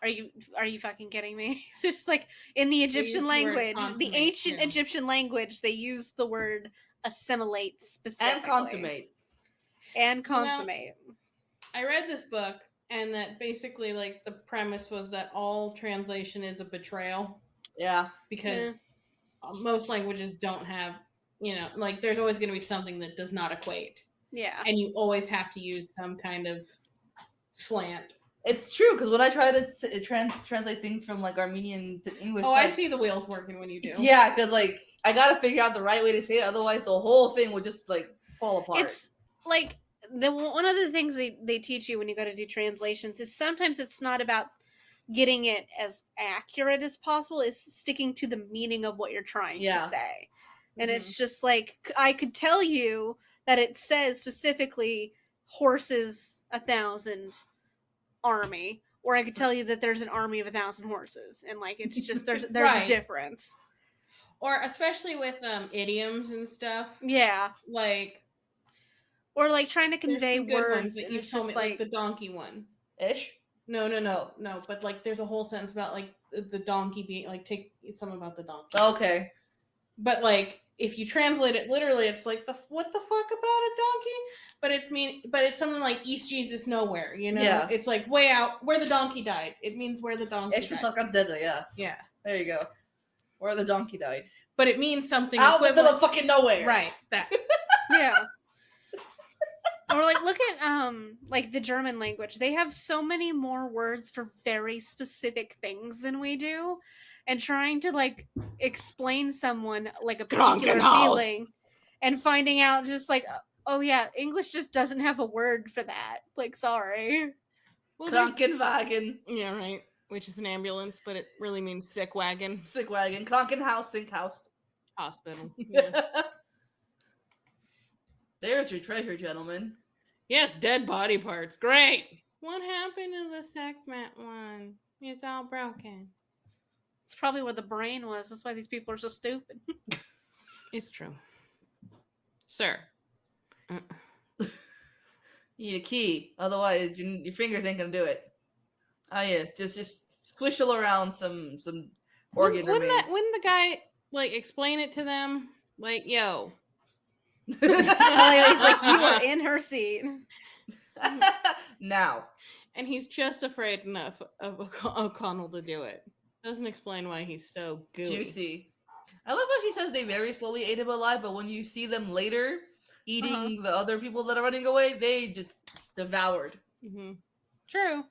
Are you fucking kidding me? It's just like in the Egyptian language, the ancient Egyptian language, they use the word assimilate specifically. And consummate. And consummate. I read this book, and that basically, like, the premise was that all translation is a betrayal. Yeah. Because most languages don't have, like, there's always going to be something that does not equate. Yeah. And you always have to use some kind of slant. It's true, because when I try to translate things from, like, Armenian to English... I see the wheels working when you do. Yeah, because, like, I gotta figure out the right way to say it, otherwise the whole thing would just, like, fall apart. It's, like, one of the things they teach you when you go to do translations is sometimes it's not about getting it as accurate as possible, it's sticking to the meaning of what you're trying to say. And it's just, like, I could tell you that it says specifically horses 1,000... army, or I could tell you that there's an army of 1,000 horses, and like it's just there's right. a difference. Or especially with idioms and stuff. Yeah, like, or like trying to convey words, that and you it's told just me, like the donkey one. Ish. No. But like, there's a whole sentence about like the donkey being like take something about the donkey. Okay. But like, if you translate it literally, it's like what the fuck about a donkey? But it's something like East Jesus nowhere, Yeah. It's like way out where the donkey died. It means where the donkey died. Yeah. There you go. Where the donkey died. But it means something out in the middle of fucking nowhere. Right. That. Yeah. Or like look at like the German language. They have so many more words for very specific things than we do. And trying to like explain someone like a particular feeling and finding out just like, oh yeah, English just doesn't have a word for that. Like, sorry. Well, Krankenwagen. Yeah, right. Which is an ambulance, but it really means sick wagon. Sick wagon. Krankenhaus, sink house. Hospital. Yeah. There's your treasure, gentlemen. Yes, dead body parts. Great. What happened to the segment one? It's all broken. It's probably where the brain was. That's why these people are so stupid. It's true. Sir. You need a key, otherwise your fingers ain't gonna do it. Ah, yes, just squishle around some organ remains. Wouldn't the guy like explain it to them? Like, yo. He's like, you are in her seat. Now. And he's just afraid enough of O'Connell to do it. Doesn't explain why he's so gooey. Juicy. I love how he says they very slowly ate him alive, but when you see them later eating the other people that are running away, they just devoured. Mm-hmm. True.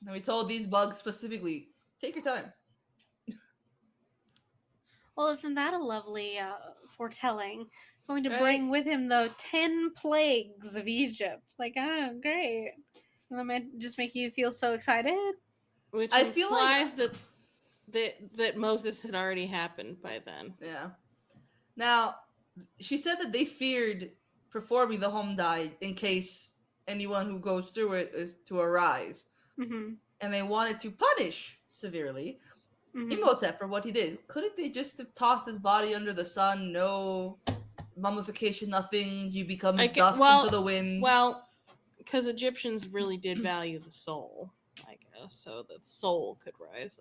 And we told these bugs specifically, take your time. Well, isn't that a lovely foretelling? Going to Right? bring with him the 10 plagues of Egypt. Like, oh, great. And that might just make you feel so excited. Which I feel implies that Moses had already happened by then. Yeah. Now, she said that they feared performing the Homdai in case anyone who goes through it is to arise. Mm-hmm. And they wanted to punish severely Mm-hmm. Imhotep for what he did. Couldn't they just have tossed his body under the sun? No mummification, nothing. You become dust into the wind. Well, because Egyptians really did value the soul, I guess, so the soul could rise.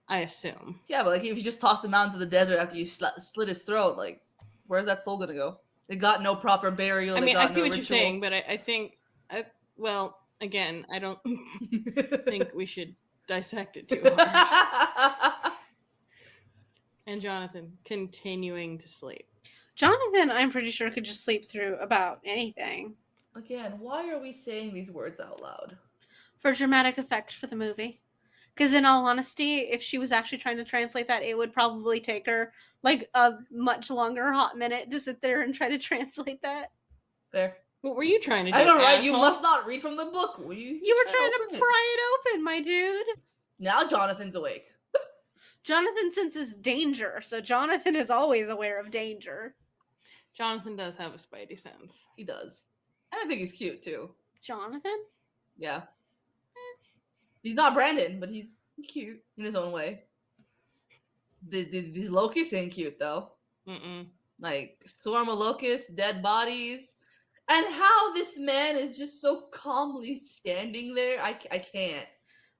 I assume. Yeah, but like if you just tossed him out into the desert after you slit his throat, like where's that soul gonna go? They got no proper burial. I They mean, got I see no what ritual. you're saying, but I think, well, again, I don't think we should dissect it too hard. And Jonathan continuing to sleep. Jonathan, I'm pretty sure, could just sleep through about anything. Again, why are we saying these words out loud? For dramatic effect for the movie. Because in all honesty, if she was actually trying to translate that, it would probably take her like a much longer hot minute to sit there and try to translate that. There. What were you trying to do? I know, right? asshole? You must not read from the book. You were trying to pry it open, my dude. Now Jonathan's awake. Jonathan senses danger, so Jonathan is always aware of danger. Jonathan does have a spidey sense. He does. And I think he's cute too. Jonathan? Yeah. He's not Brandon, but he's cute in his own way. These locusts ain't cute though. Mm-mm. Like swarm of locusts, dead bodies, and how this man is just so calmly standing there. I can't.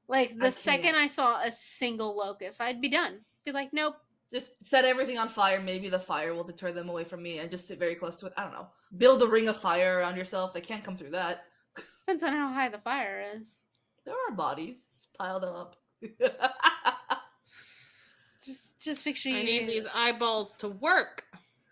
Like the second I saw a single locust, I'd be done. Be like, nope. Just set everything on fire. Maybe the fire will deter them away from me, and just sit very close to it. I don't know. Build a ring of fire around yourself. They can't come through that. Depends on how high the fire is. There are bodies. Just pile them up. Just picture you. I need these eyeballs to work.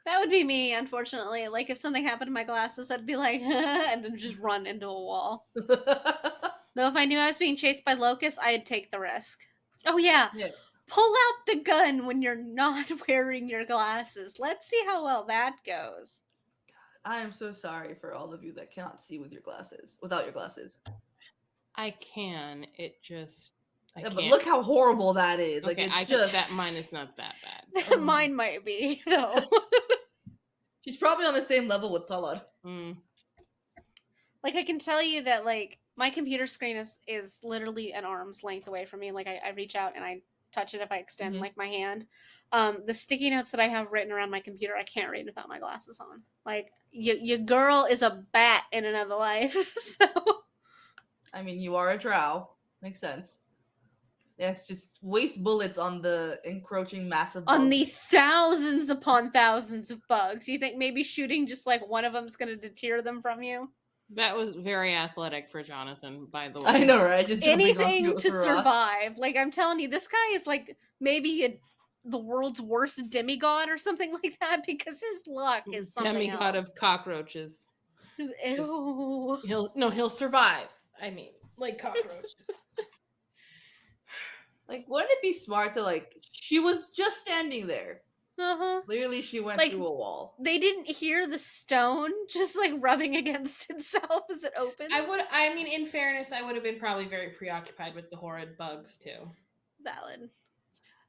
That would be me, unfortunately. Like if something happened to my glasses, I'd be like, and then just run into a wall. Though if I knew I was being chased by locusts, I'd take the risk. Oh yeah. Yes. Pull out the gun when you're not wearing your glasses. Let's see how well that goes. I am so sorry for all of you that cannot see with your glasses, without your glasses. I can. It just. But look how horrible that is. Okay, like it's just that mine is not that bad. Mine might be though. She's probably on the same level with Talad. Mm. Like I can tell you that like my computer screen is literally an arm's length away from me. Like I reach out and I touch it if I extend like my hand. The sticky notes that I have written around my computer, I can't read without my glasses on. Like your girl is a bat in another life. So I mean, you are a drow. Makes sense. Yes, just waste bullets on the encroaching massive bugs. On the thousands upon thousands of bugs. You think maybe shooting just like one of them is going to deter them from you? That was very athletic for Jonathan, by the way. I know, right? Just anything to survive. Like I'm telling you, this guy is like maybe the world's worst demigod or something like that because his luck is something demigod else. of cockroaches. Ew. He'll survive. I mean, like cockroaches. Like, wouldn't it be smart to like? She was just standing there. Uh-huh. Clearly, she went Like, through a wall. They didn't hear the stone just like rubbing against itself as it opened. I mean, in fairness, I would have been probably very preoccupied with the horrid bugs too. Valid.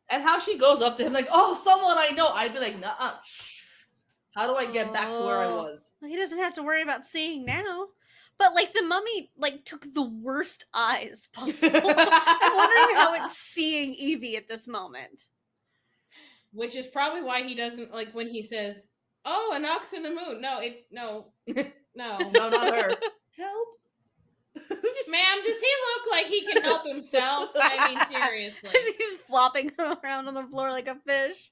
And how she goes up to him like, "Oh, someone I know." I'd be like, "Nah, shh. How do I get back to where I was?" Well, he doesn't have to worry about seeing now. But like the mummy like took the worst eyes possible. I'm wondering how it's seeing Evie at this moment. Which is probably why he doesn't like when he says, "Oh, an ox in the moon." No. No, not her. Help. Ma'am, does he look like he can help himself? I mean, seriously. He's flopping around on the floor like a fish.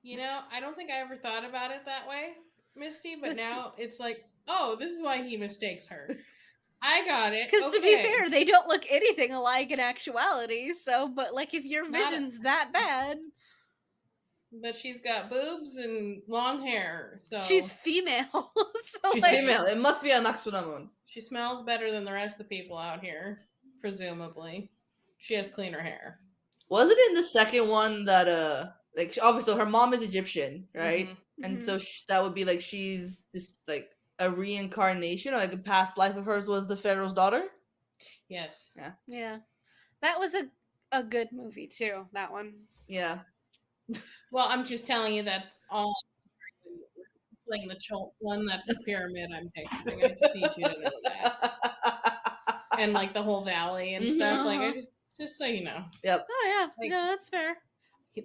You know, I don't think I ever thought about it that way, Misty, but now it's like, oh, this is why he mistakes her. I got it. Because to be fair, they don't look anything alike in actuality. So, but like if your vision's that bad, but she's got boobs and long hair, so she's female. So She's like, female. It must be a Naxunamun. she smells better than the rest of the people out here, presumably. She has cleaner hair. Was it in the second one that like obviously her mom is Egyptian, right? Mm-hmm. And so that would be like she's this like a reincarnation or like a past life of hers was the Pharaoh's daughter. Yes. Yeah, that was a good movie too. That one. Yeah. Well, I'm just telling you that's all. Playing the one that's the pyramid I'm picturing. I just need you to know that. And like the whole valley and stuff. Like I just so you know. Yep. Oh yeah, Like, no, that's fair.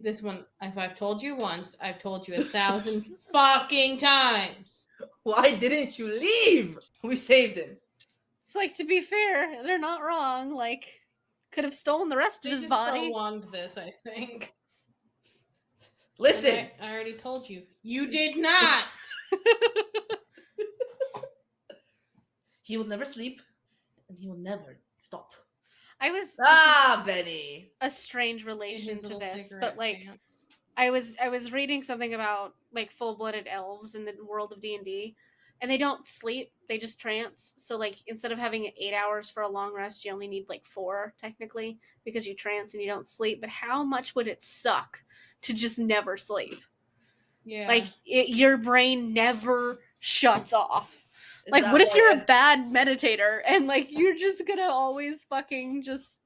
This one, if I've told you once, I've told you 1,000 fucking times. Why didn't you leave? We saved him. It's like, to be fair, they're not wrong. Like, could have stolen the rest of his body. Prolonged this, I think. Listen, I already told you. You did not. He will never sleep, and he will never stop. I was Benny. a strange relation to this, but like I was reading something about like full-blooded elves in the world of D&D, and they don't sleep, they just trance. So like instead of having 8 hours for a long rest, you only need like 4 technically because you trance and you don't sleep. But how much would it suck to just never sleep? Yeah. Like your brain never shuts off. Like, what if you're a bad meditator and like you're just gonna always fucking just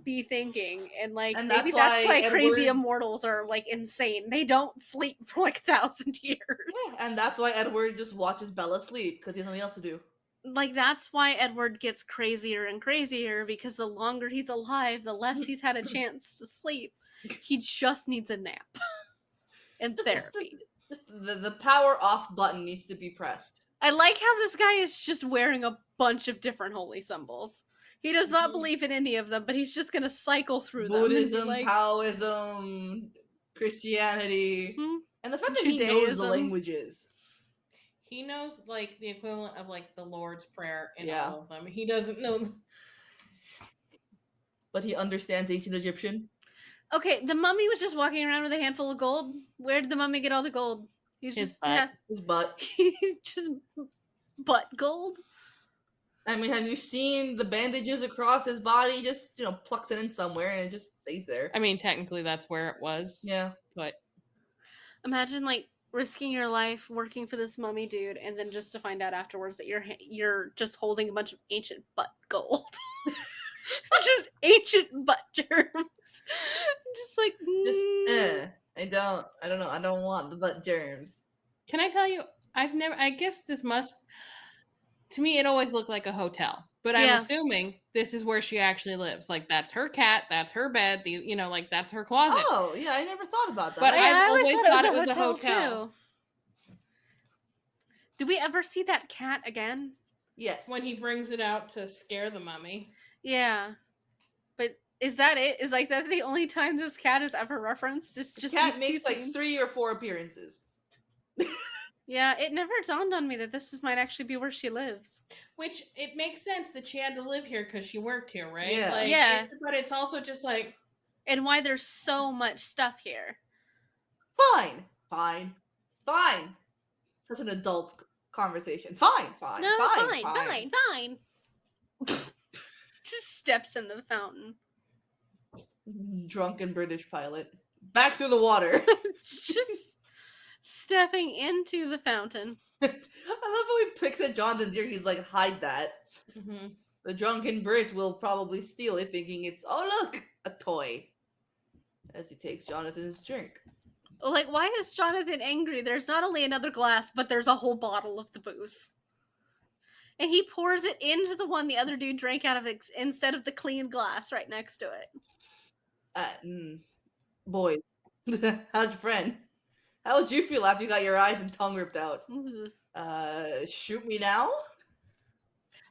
be thinking, and like And maybe that's why crazy immortals are like insane. They don't sleep for like 1,000 years. Yeah, and that's why Edward just watches Bella sleep because he has nothing else to do. Like that's why Edward gets crazier and crazier, because the longer he's alive, the less he's had a chance to sleep. He just needs a nap and therapy. Just the power off button needs to be pressed. I like how this guy is just wearing a bunch of different holy symbols. He does not believe in any of them, but he's just going to cycle through Buddhism, them. Taoism, Christianity, and the fact that Judaism. he knows the languages. He knows like the equivalent of like the Lord's Prayer in all of them. He doesn't know. But he understands ancient Egyptian. Okay, the mummy was just walking around with a handful of gold. Where did the mummy get all the gold? His butt. Just butt gold. I mean, have you seen the bandages across his body? He just, plucks it in somewhere and it just stays there. I mean, technically that's where it was. Yeah. But imagine like risking your life working for this mummy dude, and then just to find out afterwards that you're just holding a bunch of ancient butt gold. Just ancient butt germs. Just like I don't know. I don't want the butt germs. Can I tell you, I guess this must, to me it always looked like a hotel, but I'm assuming this is where she actually lives. Like that's her cat, that's her bed, like that's her closet. Oh yeah, I never thought about that. But I always thought it was a hotel. Too. Did we ever see that cat again? Yes. When he brings it out to scare the mummy. Yeah. But is that it? Is like that the only time this cat is ever referenced? It's just cat makes like 3 or 4 appearances. Yeah, it never dawned on me that this might actually be where she lives. Which it makes sense that she had to live here because she worked here, right? Yeah. But it's also just like, and why there's so much stuff here. Fine. Such an adult conversation. Fine. Just steps in the fountain. Drunken British pilot. Back through the water. Just stepping into the fountain. I love how he picks at Jonathan's ear. He's like, hide that. Mm-hmm. The drunken Brit will probably steal it, thinking it's, oh look, a toy. As he takes Jonathan's drink. Like, why is Jonathan angry? There's not only another glass, but there's a whole bottle of the booze. And he pours it into the one the other dude drank out of instead of the clean glass right next to it. Boy, how's your friend? How would you feel after you got your eyes and tongue ripped out? Shoot me now?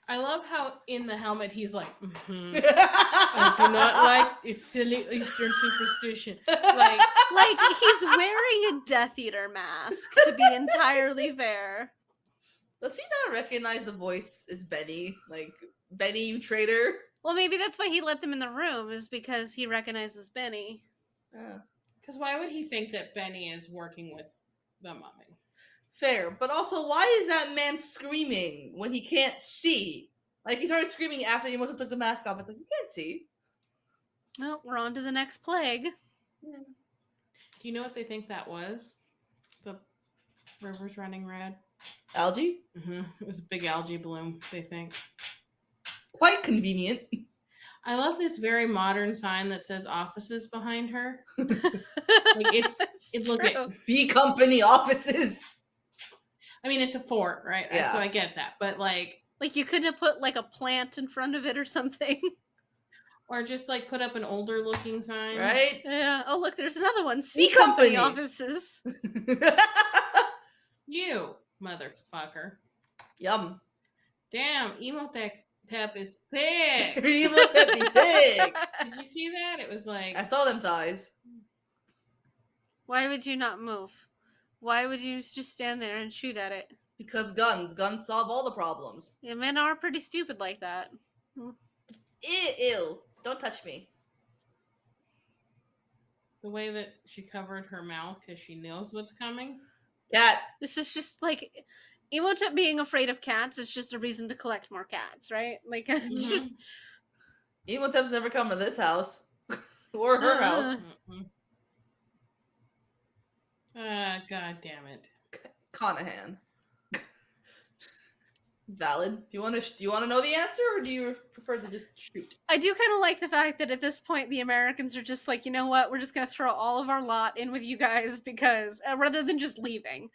I love how in the helmet he's like, I do not like it's silly Eastern superstition. Like he's wearing a Death Eater mask, to be entirely fair. Does he not recognize the voice as Benny? Like, Benny, you traitor? Well, maybe that's why he let them in the room, is because he recognizes Benny. Because why would he think that Benny is working with the mummy? Fair, but also, why is that man screaming when he can't see? Like, he started screaming after Imhotep took the mask off. It's like, you can't see. Well, we're on to the next plague. Do you know what they think that was? The river's running red. Algae? It was a big algae bloom, they think. Quite convenient. I love this very modern sign that says offices behind her. Look at B Company offices. I mean, it's a fort, right? Yeah. So I get that, but like you could have put like a plant in front of it or something, or just like put up an older looking sign, right? Yeah. Oh, look, there's another one. C Company offices. You motherfucker. Yum. Damn, Imhotep is thick. Imhotep is thick. Did you see that? It was like I saw them thighs. Why would you not move? Why would you just stand there and shoot at it? Because guns solve all the problems. Yeah, men are pretty stupid like that. Ew. Don't touch me. The way that she covered her mouth because she knows what's coming. Cat. This is just like Imhotep being afraid of cats is just a reason to collect more cats, right? Like, just Imhotep's never come to this house or her house. God damn it, Conahan. Valid. Do you want to know the answer, or do you prefer to just shoot? I do kind of like the fact that at this point the Americans are just like, you know what, we're just gonna throw all of our lot in with you guys because rather than just leaving.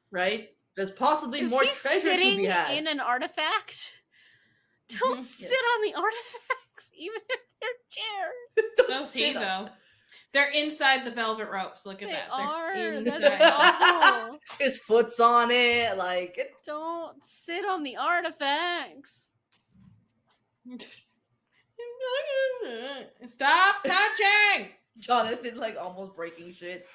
Right? There's possibly more treasure to be had. In an artifact? Don't sit on the artifacts, even if they're chairs. So see though. They're inside the velvet ropes. Look at that. That's awful. His foot's on it. Like, don't sit on the artifacts. Stop touching! Jonathan, like, almost breaking shit.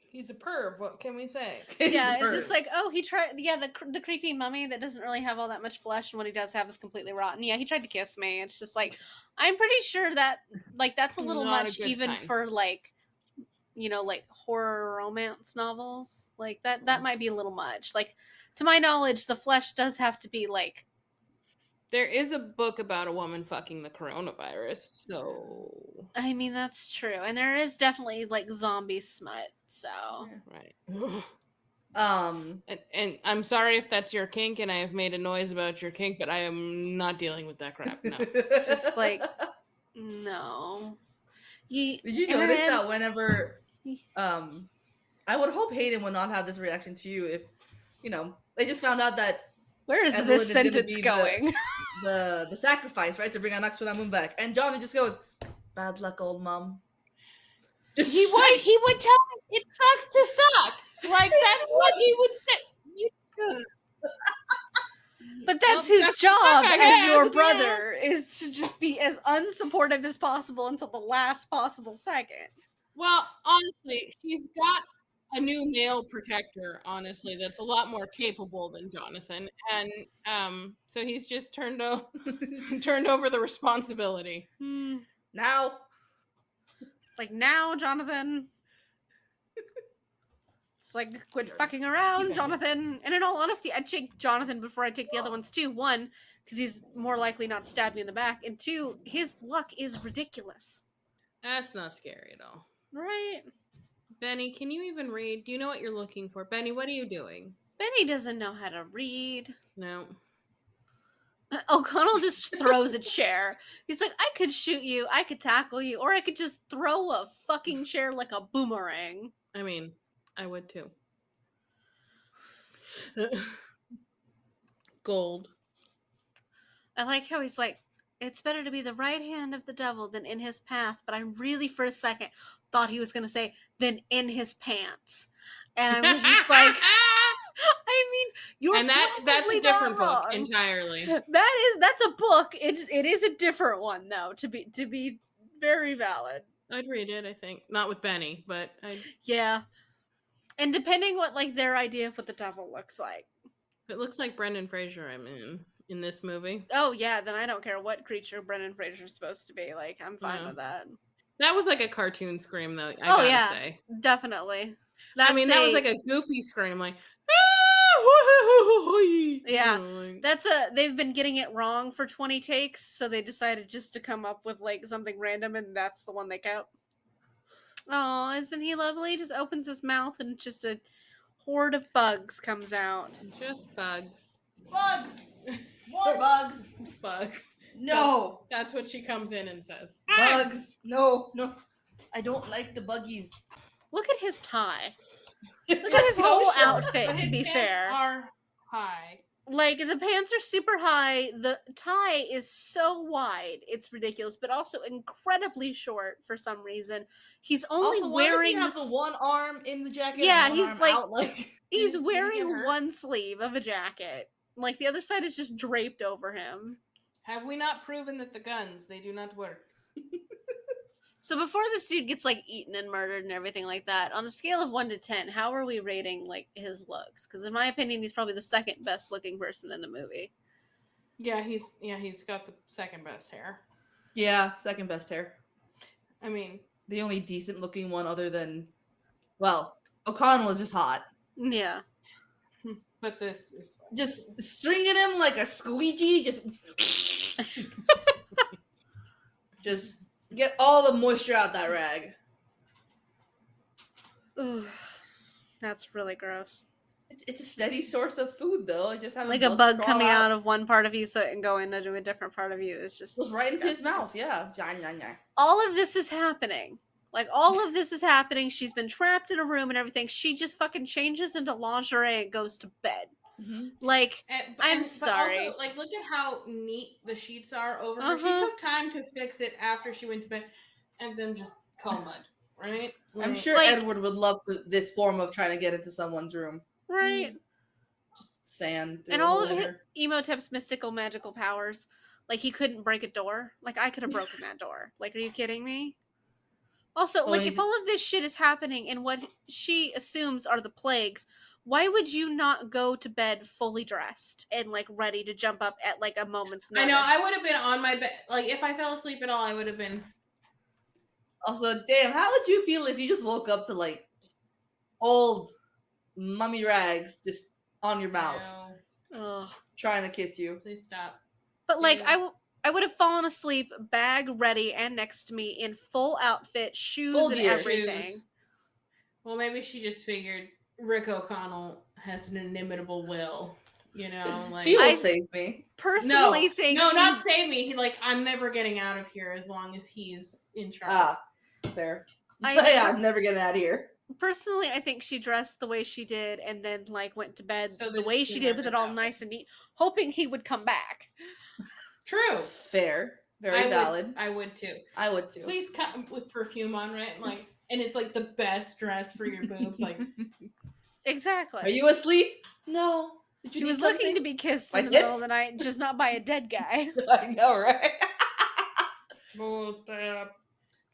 He's a perv. What can we say? Yeah, it's just like, oh, he tried. Yeah, the creepy mummy that doesn't really have all that much flesh, and what he does have is completely rotten. Yeah, he tried to kiss me. It's just like, I'm pretty sure that, like, that's a little much even for like, you know, like horror romance novels. Like that might be a little much. Like, to my knowledge, the flesh does have to be like. There is a book about a woman fucking the coronavirus, so I mean, that's true, and there is definitely like zombie smut. So right. And I'm sorry if that's your kink, and I have made a noise about your kink, but I am not dealing with that crap. No, just like no. Did you notice that whenever I would hope Hayden would not have this reaction to you if, you know, they just found out that where is this sentence going? The sacrifice, right, to bring Anaxunamun back, and Johnny just goes, "Bad luck, old mom." He would tell me it sucks to suck. Like that's what he would say. But that's his job as your brother, is to just be as unsupportive as possible until the last possible second. Well, honestly, she's got a new male protector, honestly, that's a lot more capable than Jonathan. And so he's just turned over the responsibility. Now. It's like, now, Jonathan. It's like, quit fucking around, Jonathan. And in all honesty, I'd take Jonathan before I take the other ones too. One, because he's more likely not to stab me in the back. And two, his luck is ridiculous. That's not scary at all. Right. Benny, can you even read? Do you know what you're looking for? Benny, what are you doing? Benny doesn't know how to read. No. O'Connell just throws a chair. He's like, I could shoot you, I could tackle you, or I could just throw a fucking chair like a boomerang. I mean, I would too. Gold. I like how he's like, it's better to be the right hand of the devil than in his path, but I really for a second thought he was going to say, than in his pants. And I was just like, I mean, you're and that's probably a different not book wrong. entirely. That's a book. It is a different one though, to be very valid. I'd read it, I think. Not with Benny, but Yeah. And depending what like their idea of what the devil looks like. it looks like Brendan Fraser I'm in this movie. Oh yeah, then I don't care what creature Brendan Fraser's supposed to be. Like, I'm fine Yeah. with that. That was like a cartoon scream though, I Oh gotta yeah, say. definitely. I mean, that was like a goofy scream, like yeah. like, They've been getting it wrong for 20 takes, so they decided just to come up with like something random, and that's the one they kept. Oh, isn't he lovely? Just opens his mouth and just a horde of bugs comes out. just bugs. Bugs! More bugs! Bugs. No! That's what she comes in and says. Bugs! No, no. I don't like the buggies. Look at his tie. Look Look at his whole short, outfit, but to his be pants fair. are high. Like, the pants are super high. The tie is so wide. It's ridiculous, but also incredibly short for some reason. He's only Also, why does he wearing have the one arm in the jacket Yeah, and one he's arm like- out? Like, He's Did he get wearing hurt? one sleeve of a jacket. Like, the other side is just draped over him. Have we not proven that the guns, they do not work? So before this dude gets, like, eaten and murdered and everything like that, on a scale of 1 to 10, how are we rating, like, his looks? Because in my opinion, he's probably the second best looking person in the movie. Yeah, he's got the second best hair. yeah, second best hair. I mean, The only decent looking one other than, well, O'Connell is just hot. Yeah. but this is Just stringing him like a squeegee, just get all the moisture out that rag. Ooh, that's really gross. It's a steady source of food, though. It just having Like a bugs bug crawl coming out of one part of you so it can go into a different part of you is just goes right into his disgusting. mouth. Yeah, yeah. All of this is happening. Like, all of this is happening. She's been trapped in a room and everything. She just fucking changes into lingerie and goes to bed. Mm-hmm. Like, I'm but sorry. Also, like, look at how neat the sheets are over her. She took time to fix it after she went to bed, and then just call mud, right? I'm Like, sure Like- Edward would love this form of trying to get into someone's room. Right? Just sand. through And a all hole of in his her. Emotep's mystical magical powers. Like, he couldn't break a door. Like, I could have broken that door. Like, are you kidding me? Also, like, if all of this shit is happening in what she assumes are the plagues, why would you not go to bed fully dressed and, like, ready to jump up at, like, a moment's I notice? know, I would have been on my bed. Like, if I fell asleep at all, I would have been. Also, damn, how would you feel if you just woke up to like old mummy rags just on your mouth, Ugh. trying to kiss you? Please stop. But, like, Yeah. I would have fallen asleep, bag ready and next to me in full outfit, shoes Full and gear. everything. Shoes. Well, maybe she just figured Rick O'Connell has an inimitable will. You know, like He will I- save me. Personally think no, not she's- save me. He, like, I'm never getting out of here as long as he's in charge. Ah, fair. I- Yeah, I'm never getting out of here. Personally, I think she dressed the way she did and then, like, went to bed So the that way she she can did wear with it this all outfit. nice and neat, hoping he would come back. True. Fair. Very valid. I would too. I would too. Please come with perfume on, right? Like, and it's like the best dress for your boobs. Like, Exactly. Are you asleep? No. Did you She need was looking something? to be kissed My in the middle of tits? the night, just not by a dead guy. I know, right?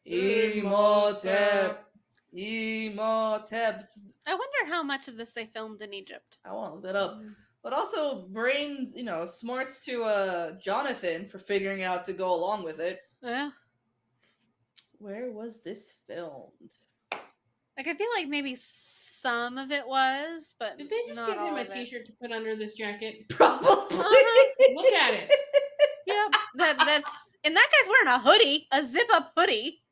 Imhotep. Emotep. I wonder how much of this they filmed in Egypt. I want to look that up. But also brains, smarts to Jonathan for figuring out to go along with it. Yeah. Where was this filmed? Like, I feel like maybe some of it was, but Did they just not give him all a of it. T-shirt to put under this jacket? Probably. Look at it. Yep. That's and that guy's wearing a hoodie, a zip-up hoodie.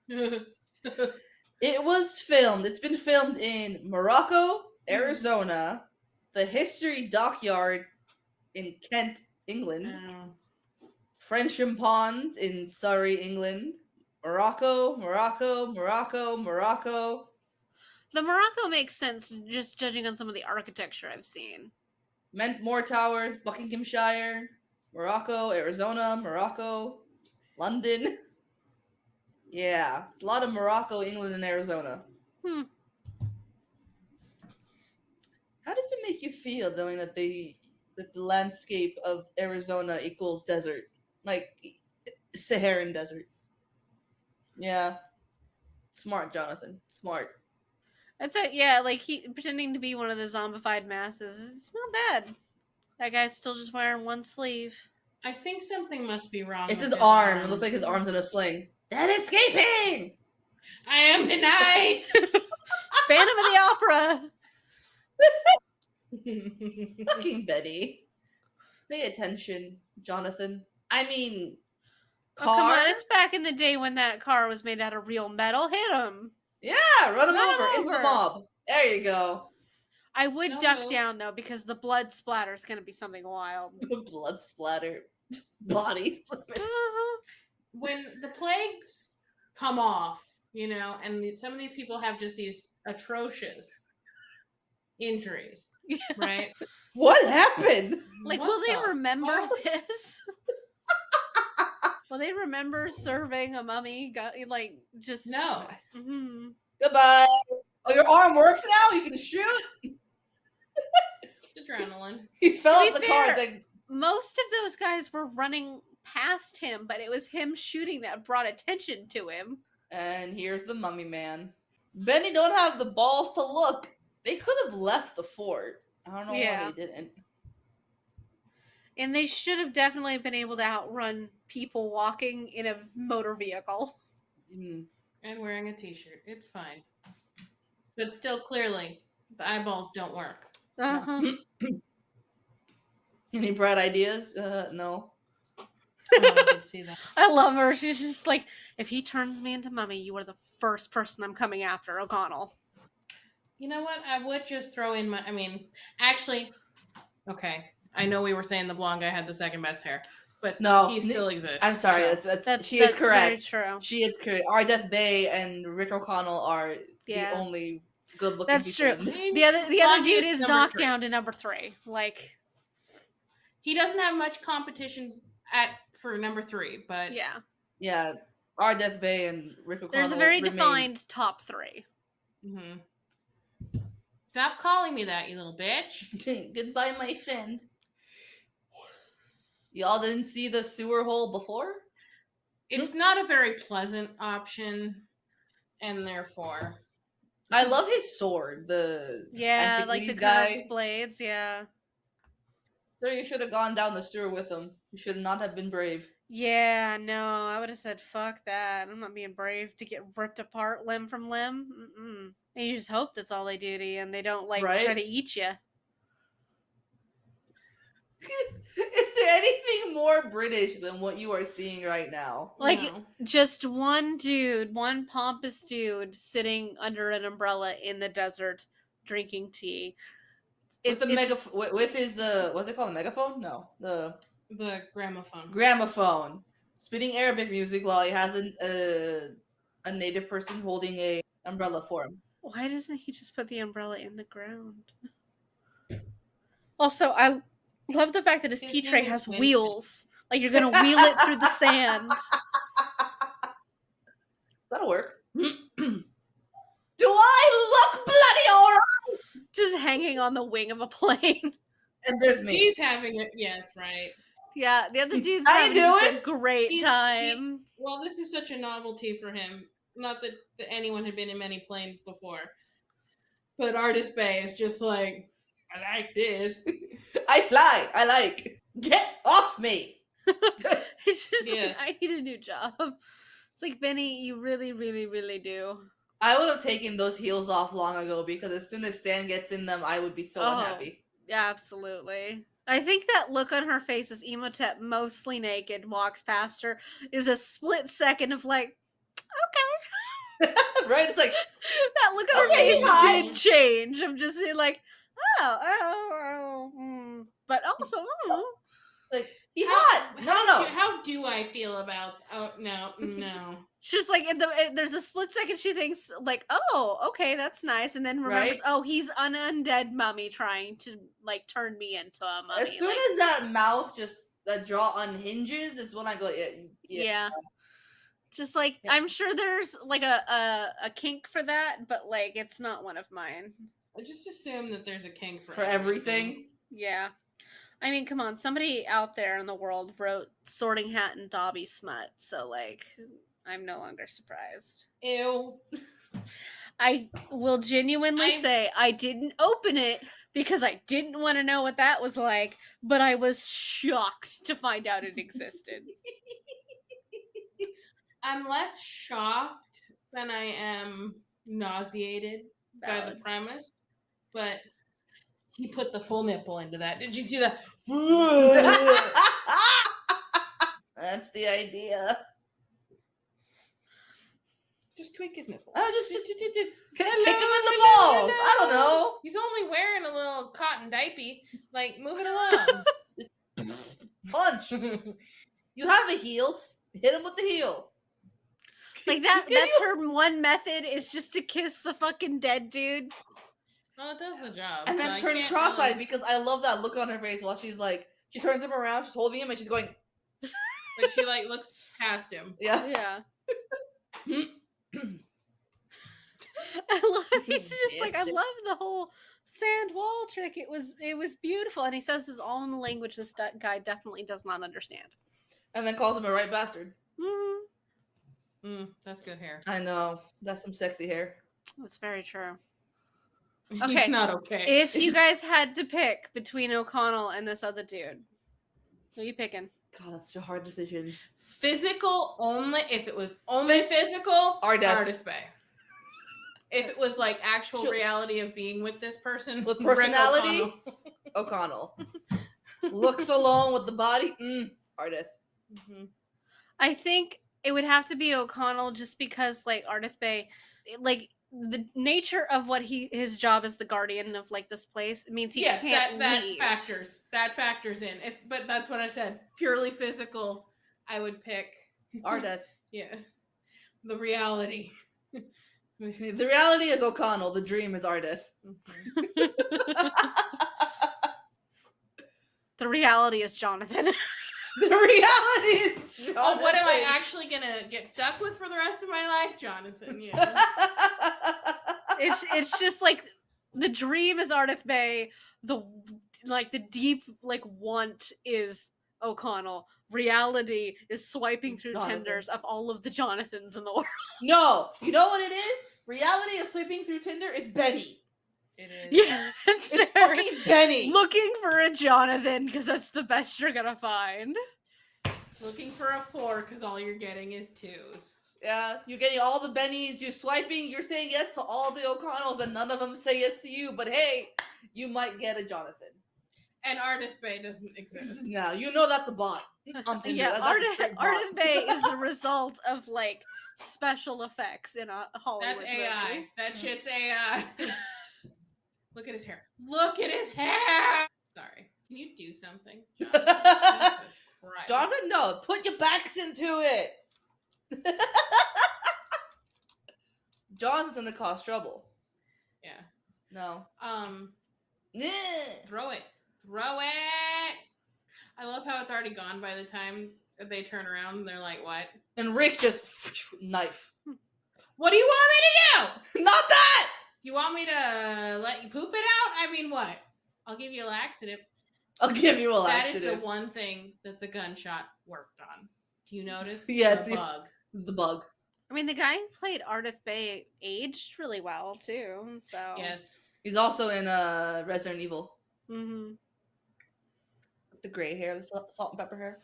It was filmed. It's been filmed in Morocco, Arizona, the History Dockyard in Kent, England, Frensham Ponds in Surrey, England, Morocco. The Morocco makes sense just judging on some of the architecture I've seen. More towers, Buckinghamshire, Morocco, Arizona, Morocco, London. Yeah, it's a lot of Morocco, England, and Arizona. Hmm. How does it make you feel knowing that the landscape of Arizona equals desert, like Saharan desert? Yeah, smart, Jonathan. Smart. That's it. Yeah, like he pretending to be one of the zombified masses. It's not bad. That guy's still just wearing one sleeve. I think something must be wrong It's with his arm. It arm. looks like his arm's in a sling. Dead escaping. I am the night! Phantom of the Opera. Fucking Betty. Pay attention, Jonathan. I mean, Oh, come car. on. It's back in the day when that car was made out of real metal. Hit him. Yeah, run him Run him over into the over. mob. There you go. I would No, duck no. down, though, because the blood splatter is going to be something wild. The blood splatter. Just bodies flipping. When the plagues come off, you know, and some of these people have just these atrocious injuries, Yeah. right? What happened? Like, What will they the remember fuck? this? Will they remember serving a mummy? Like, just. No. Mhm. Goodbye. Oh, your arm works now? You can shoot? It's adrenaline. He fell To off be the car. fair- It's like, Most of those guys were running past him, but it was him shooting that brought attention to him. and here's the mummy man. Benny don't have the balls to look. They could have left the fort. I don't know Yeah. why they didn't. And they should have definitely been able to outrun people walking in a motor vehicle. Mm. And wearing a t-shirt. It's fine. But still, clearly, the eyeballs don't work. Uh-huh. Any bright ideas? No. Oh, I did see that. I love her. She's just like, if he turns me into mummy, you are the first person I'm coming after, O'Connell. You know what? I would just throw in my. I mean, actually, okay. I know we were saying the blonde guy had the second best hair, but No, he still exists. I'm sorry. so- That's she is correct. Very true. She is correct. R. Death Bay and Rick O'Connell are Yeah. the only good looking That's people. true. In I mean, The other Blondie dude is number knocked 3. down to number 3. Like, He doesn't have much competition for number 3, but yeah. Yeah, R. Death Bay and Rick O'Connell. There's a very remain- defined top 3. Mm-hmm. Stop calling me that, you little bitch. Goodbye, my friend. Y'all didn't see the sewer hole before? It's not a very pleasant option, and therefore, I love his sword. The Yeah, like the Antiquities curved guy. blades, yeah. So you should have gone down the sewer with him. You should not have been brave. Yeah, no, I would have said, fuck that. I'm not being brave to get ripped apart limb from limb. Mm-mm. And you just hope that's all they do to you and they don't, like, Right? try to eat you. Is there anything more British than what you are seeing right now? Like, no. just one dude, one pompous dude sitting under an umbrella in the desert drinking tea. With with his what's it called? A megaphone? No, the gramophone. gramophone, spitting Arabic music while he has a native person holding a umbrella for him. Why doesn't he just put the umbrella in the ground? Also, I love the fact that his His tea name tray was has Winston. wheels. Like, you're gonna wheel it through the sand. That'll work. Do I look bloody alright? Just hanging on the wing of a plane. And there's me. He's having it. Yes, right. Yeah, the other dude's How you having just a doing? great He's- time. Well, this is such a novelty for him. Not that anyone had been in many planes before. But Ardith Bay is just like, I like this. I fly. I like. Get off me. It's just Yes. like, I need a new job. It's like, Benny, you really, really, really do. I would have taken those heels off long ago because as soon as Stan gets in them, I would be so Oh. unhappy. Yeah, absolutely. I think that look on her face as Emotep, mostly naked, walks past her is a split second of like, Right? It's like, that look on her Okay, face hi. did change. I'm just saying like, but also, He hot. No. How do I feel about? Oh no. It's just like there's a split second she thinks like, oh, okay, that's nice, and then remembers, Right? oh, he's an undead mummy trying to like turn me into a mummy. As soon like, as that mouth that jaw unhinges is when I go, yeah. Just like Yeah. I'm sure there's like a kink for that, but like it's not one of mine. I just assume that there's a kink for everything. Yeah. I mean, come on, somebody out there in the world wrote Sorting Hat and Dobby smut, so like I'm no longer surprised. Ew. I will genuinely say I didn't open it because I didn't want to know what that was like, but I was shocked to find out it existed. I'm less shocked than I am nauseated by the Valid. premise, but he put the full nipple into that. Did you see that? That's the idea. Just tweak his nipple. Just kick him in the balls. I don't know. He's only wearing a little cotton diaper. Like, move it along. Punch. You have a heel. Hit him with the heel. Like that's her one method is just to kiss the fucking dead dude. Well, it does the job. And then turn cross-eyed because I love that look on her face while she's like, she turns him around, she's holding him, and she's going. But she like looks past him. Yeah. I love. He's just like I love the whole sand wall trick. It was beautiful, and he says this all in the language this guy definitely does not understand. And then calls him a right bastard. That's good hair. I know. That's some sexy hair. That's very true. Okay. He's not okay. If you guys had to pick between O'Connell and this other dude, who are you picking? God, that's such a hard decision. Physical only. If it was only physical, Ardith Bay. If it was like actual reality of being with this person, with personality, O'Connell. Looks alone with the body, Ardith. Mm-hmm. I think it would have to be O'Connell just because like Ardith Bay, like the nature of what his job as the guardian of like this place means he can't leave. That factors in. But that's what I said. Purely physical, I would pick Ardith. Yeah. The reality. The reality is O'Connell. The dream is Ardith. The reality is Jonathan. The reality is Jonathan. Oh, what am I actually gonna get stuck with for the rest of my life, Jonathan? Yeah. It's just like the dream is Ardith Bay. The deep want is O'Connell. Reality is swiping through Tinders of all of the Jonathans in the world. No, you know what it is? Reality of sweeping through Tinder is Benny. It is. Yeah, it's fucking Benny. Looking for a Jonathan because that's the best you're gonna find. Looking for a 4 because all you're getting is 2s. Yeah, you're getting all the Bennies. You're swiping. You're saying yes to all the O'Connells, and none of them say yes to you. But hey, you might get a Jonathan. And Ardith Bay doesn't exist. Now you know that's a bot. Yeah, Ardith Bay is the result of like special effects in a Hollywood That's AI. movie. That shit's AI. Look at his hair. Look at his hair. Sorry. Can you do something? Jesus Christ. Jonathan, no. Put your backs into it. Jonathan's gonna cause trouble. Yeah. No. Throw it. Throw it. I love how it's already gone by the time they turn around and they're like, what? And Rick just knife. What do you want me to do? Not that! You want me to let you poop it out? I mean, what? I'll give you a laxative. I'll give you a laxative. That is the one thing that the gunshot worked on. Do you notice? Yeah, the bug. The bug. I mean, the guy who played Ardith Bay aged really well, too. So yes. He's also in Resident Evil. Mm-hmm. With the gray hair, the salt and pepper hair.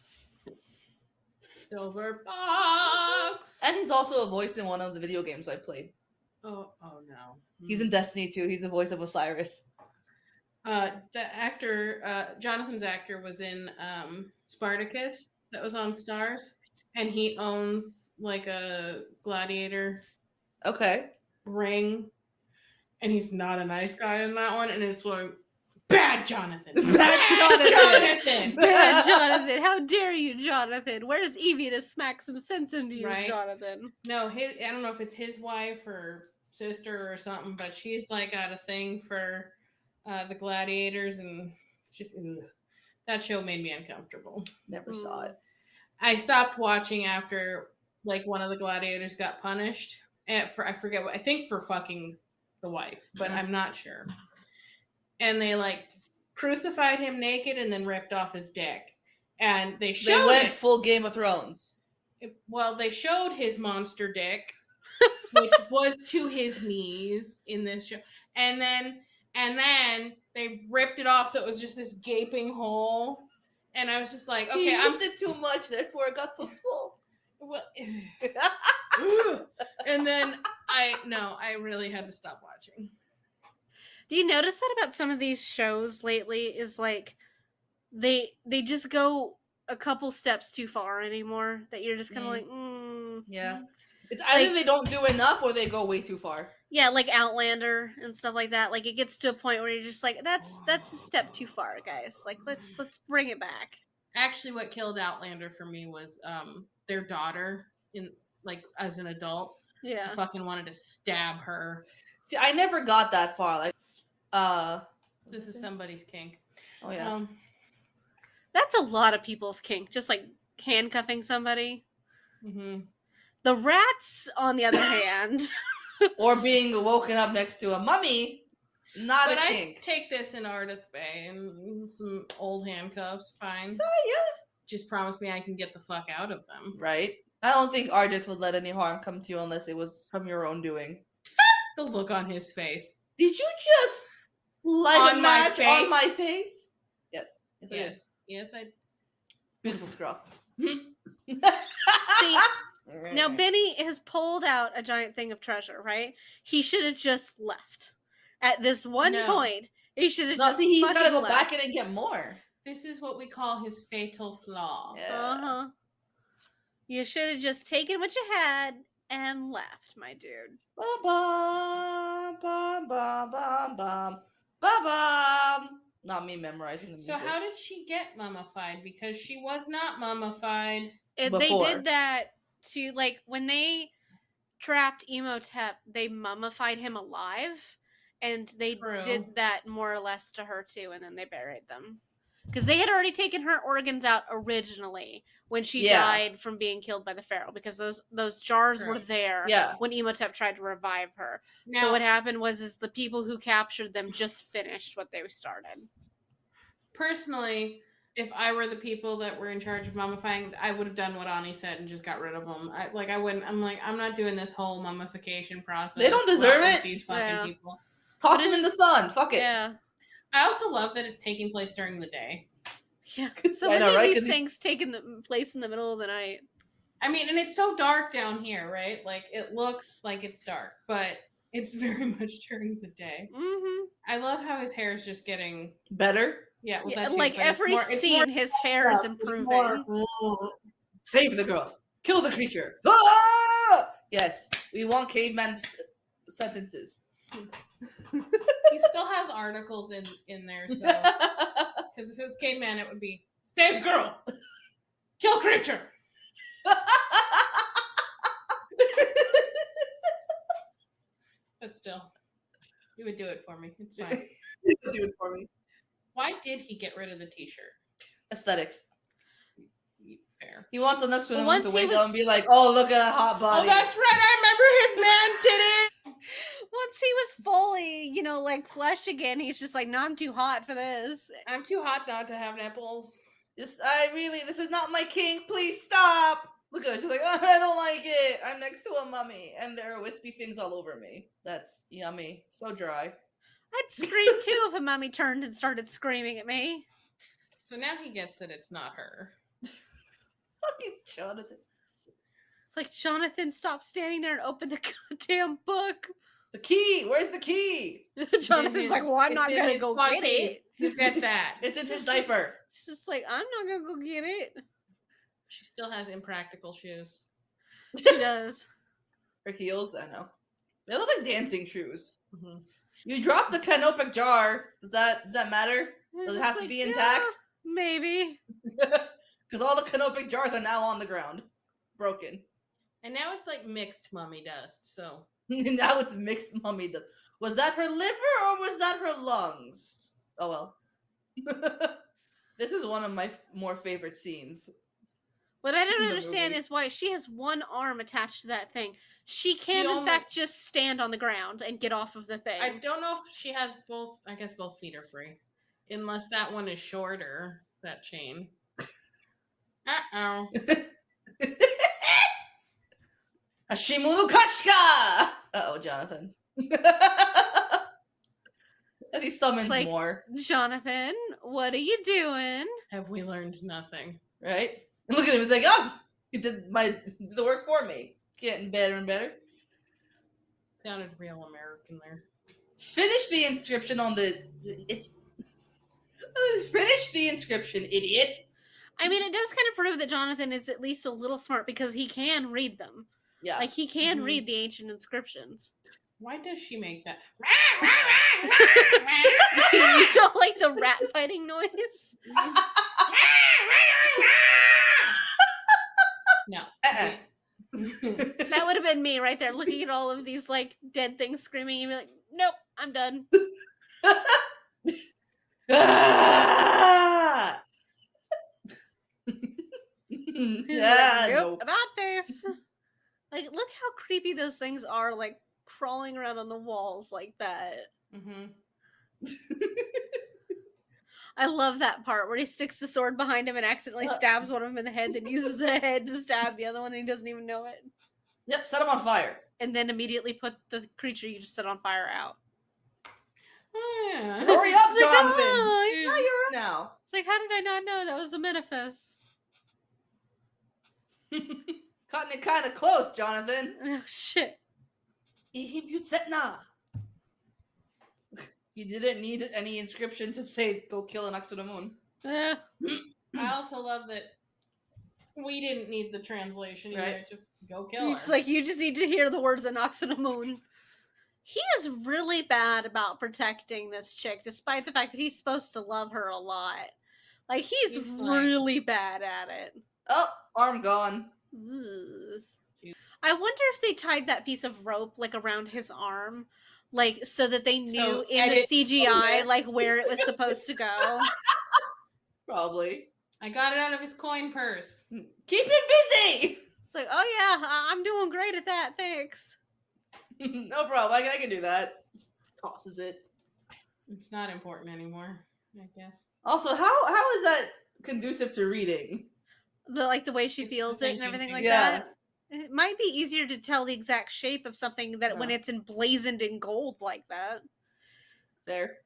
Silver Fox. And he's also a voice in one of the video games I played. Oh no. He's in Destiny too. He's the voice of Osiris. The actor, Jonathan's actor, was in Spartacus that was on Stars, and he owns like a gladiator ring, and he's not a nice guy in that one, and it's like Bad Jonathan. Bad Jonathan. Bad Jonathan. How dare you, Jonathan? Where's Evie to smack some sense into you, Right. Jonathan? No, I don't know if it's his wife or sister or something, but she's like got a thing for the gladiators, and it's just that show made me uncomfortable. Never saw it. I stopped watching after like one of the gladiators got punished. I forget what, I think for fucking the wife, but I'm not sure. And they like crucified him naked and then ripped off his dick. And they went it. full Game of Thrones. Well, they showed his monster dick, which was to his knees in this show. And then they ripped it off so it was just this gaping hole. And I was just like, okay, he used it too much, therefore it got so small. Well, and then I really had to stop watching. Do you notice that about some of these shows lately? Is like they just go a couple steps too far anymore. That you're just kind of like, yeah. It's either like, they don't do enough or they go way too far. Yeah, like Outlander and stuff like that. Like it gets to a point where you're just like, that's a step too far, guys. Like let's bring it back. Actually, what killed Outlander for me was their daughter in like as an adult. Yeah, I fucking wanted to stab her. See, I never got that far. Like, this is somebody's kink. Oh yeah, that's a lot of people's kink. Just like handcuffing somebody. Mm-hmm. The rats, on the other hand, or being woken up next to a mummy. Not a kink. I take this in Ardith Bay and some old handcuffs. Fine. So yeah. Just promise me I can get the fuck out of them. Right. I don't think Ardith would let any harm come to you unless it was from your own doing. The look on his face. Did you just light a match on my face? Yes. Yes, I. Beautiful scruff. See, now Benny has pulled out a giant thing of treasure, right? He should have just left. At this one point, he should have just. See, he's got to go left. back in and get more. This is what we call his fatal flaw. Yeah. You should have just taken what you had and left, my dude. Ba-bum, bum, bum, bum, bum, ba-bum. Not me memorizing the music. So how did she get mummified? Because she was not mummified. They did that to, like, when they trapped Imhotep, they mummified him alive. And they did that more or less to her, too, and then they buried them. Because they had already taken her organs out originally when she died from being killed by the Pharaoh, because those jars were there when Imhotep tried to revive her. Now, so what happened was the people who captured them just finished what they started. Personally, if I were the people that were in charge of mummifying, I would have done what Ani said and just got rid of them. I'm not doing this whole mummification process. They don't deserve it. These fucking people. Toss them in the sun. Fuck it. Yeah. I also love that it's taking place during the day. Yeah. So many of these things taking place in the middle of the night. I mean, and it's so dark down here, right? Like, it looks like it's dark, but it's very much during the day. Mm-hmm. I love how his hair is just getting better. Yeah, well, that's like every scene, his hair is improving. Save the girl. Kill the creature. Ah! Yes, we want caveman sentences. He still has articles in there, so because if it was caveman, it would be save girl, kill creature. But still, he would do it for me. It's fine. He would do it for me. Why did he get rid of the T-shirt? Aesthetics. Fair. He wants the next one to wake up and be like, "Oh, look at that hot body." Oh, that's right. I remember his man did it. Once he was fully, like flesh again, he's just like, "No, I'm too hot for this. I'm too hot not to have nipples." This is not my kink. Please stop. Look at her. She's like, oh, I don't like it. I'm next to a mummy, and there are wispy things all over me. That's yummy. So dry. I'd scream too if a mummy turned and started screaming at me. So now he gets that it's not her. Fucking Jonathan. It's like, Jonathan, stop standing there and open the goddamn book. The key. Where's the key? Jonathan's like, well, I'm not going to go get it. You get that. It's in his diaper. It's just like, I'm not going to go get it. She still has impractical shoes. She does. Her heels, I know. They look like dancing shoes. Mm-hmm. You dropped the canopic jar. Does that matter? Does it have to be intact? Yeah, maybe. Because all the canopic jars are now on the ground, broken. And now it's like mixed mummy dust. So Now it's mixed mummy dust. Was that her liver or was that her lungs? Oh well. This is one of my more favorite scenes. What I don't The understand movie. is why she has one arm attached to that thing. She can, The in only- fact, just stand on the ground and get off of the thing. I don't know if she has both. I guess both feet are free, unless that one is shorter. That chain. Uh-oh. Hashimunu Kashka! Uh-oh, Jonathan. And he summons Like- more, Jonathan, what are you doing? Have we learned nothing? right? And look at him, he's like, oh, he did the work for me. Getting better and better. Sounded real American there. Finish the inscription on the... Finish the inscription, idiot! I mean, it does kind of prove that Jonathan is at least a little smart because he can read them. Yeah. Like, he can Mhm. read the ancient inscriptions. Why does she make that? You don't like the rat fighting noise? No. Uh-uh. That would have been me right there, looking at all of these, like, dead things screaming and be like, nope, I'm done. Ah! He's Yeah, like, nope, nope. about face. Like, look how creepy those things are, like, crawling around on the walls like that. Mm-hmm. I love that part where he sticks the sword behind him and accidentally stabs one of them in the head, then uses the head to stab the other one and he doesn't even know it. Yep, set him on fire. And then immediately put the creature you just set on fire out. Hurry up, It's like, Jonathan! oh, Now you're up now. It's like, how did I not know that was the manifest? Cutting it kind of close, Jonathan. Oh, shit. Ihibutsetna. You didn't need any inscription to say go kill an Moon. Uh, I also love that we didn't need the translation either. Right. Just go kill it's her. like, you just need to hear the words Moon. He is really bad about protecting this chick, despite the fact that he's supposed to love her a lot. Like, he's like- really bad at it. Oh, arm gone. Ugh. I wonder if they tied that piece of rope like around his arm, like so that they knew So, in the edit CGI this. like where it was supposed to go. Probably. I got it out of his coin purse. Keep it busy! It's like, oh yeah, I'm doing great at that. Thanks. No problem, I can do that. Just tosses it. It's not important anymore, I guess. Also, how is that conducive to reading? The way she It's the feels it and thinking everything thing. like Yeah. that. It might be easier to tell the exact shape of something that when No. it's emblazoned in gold like that. There.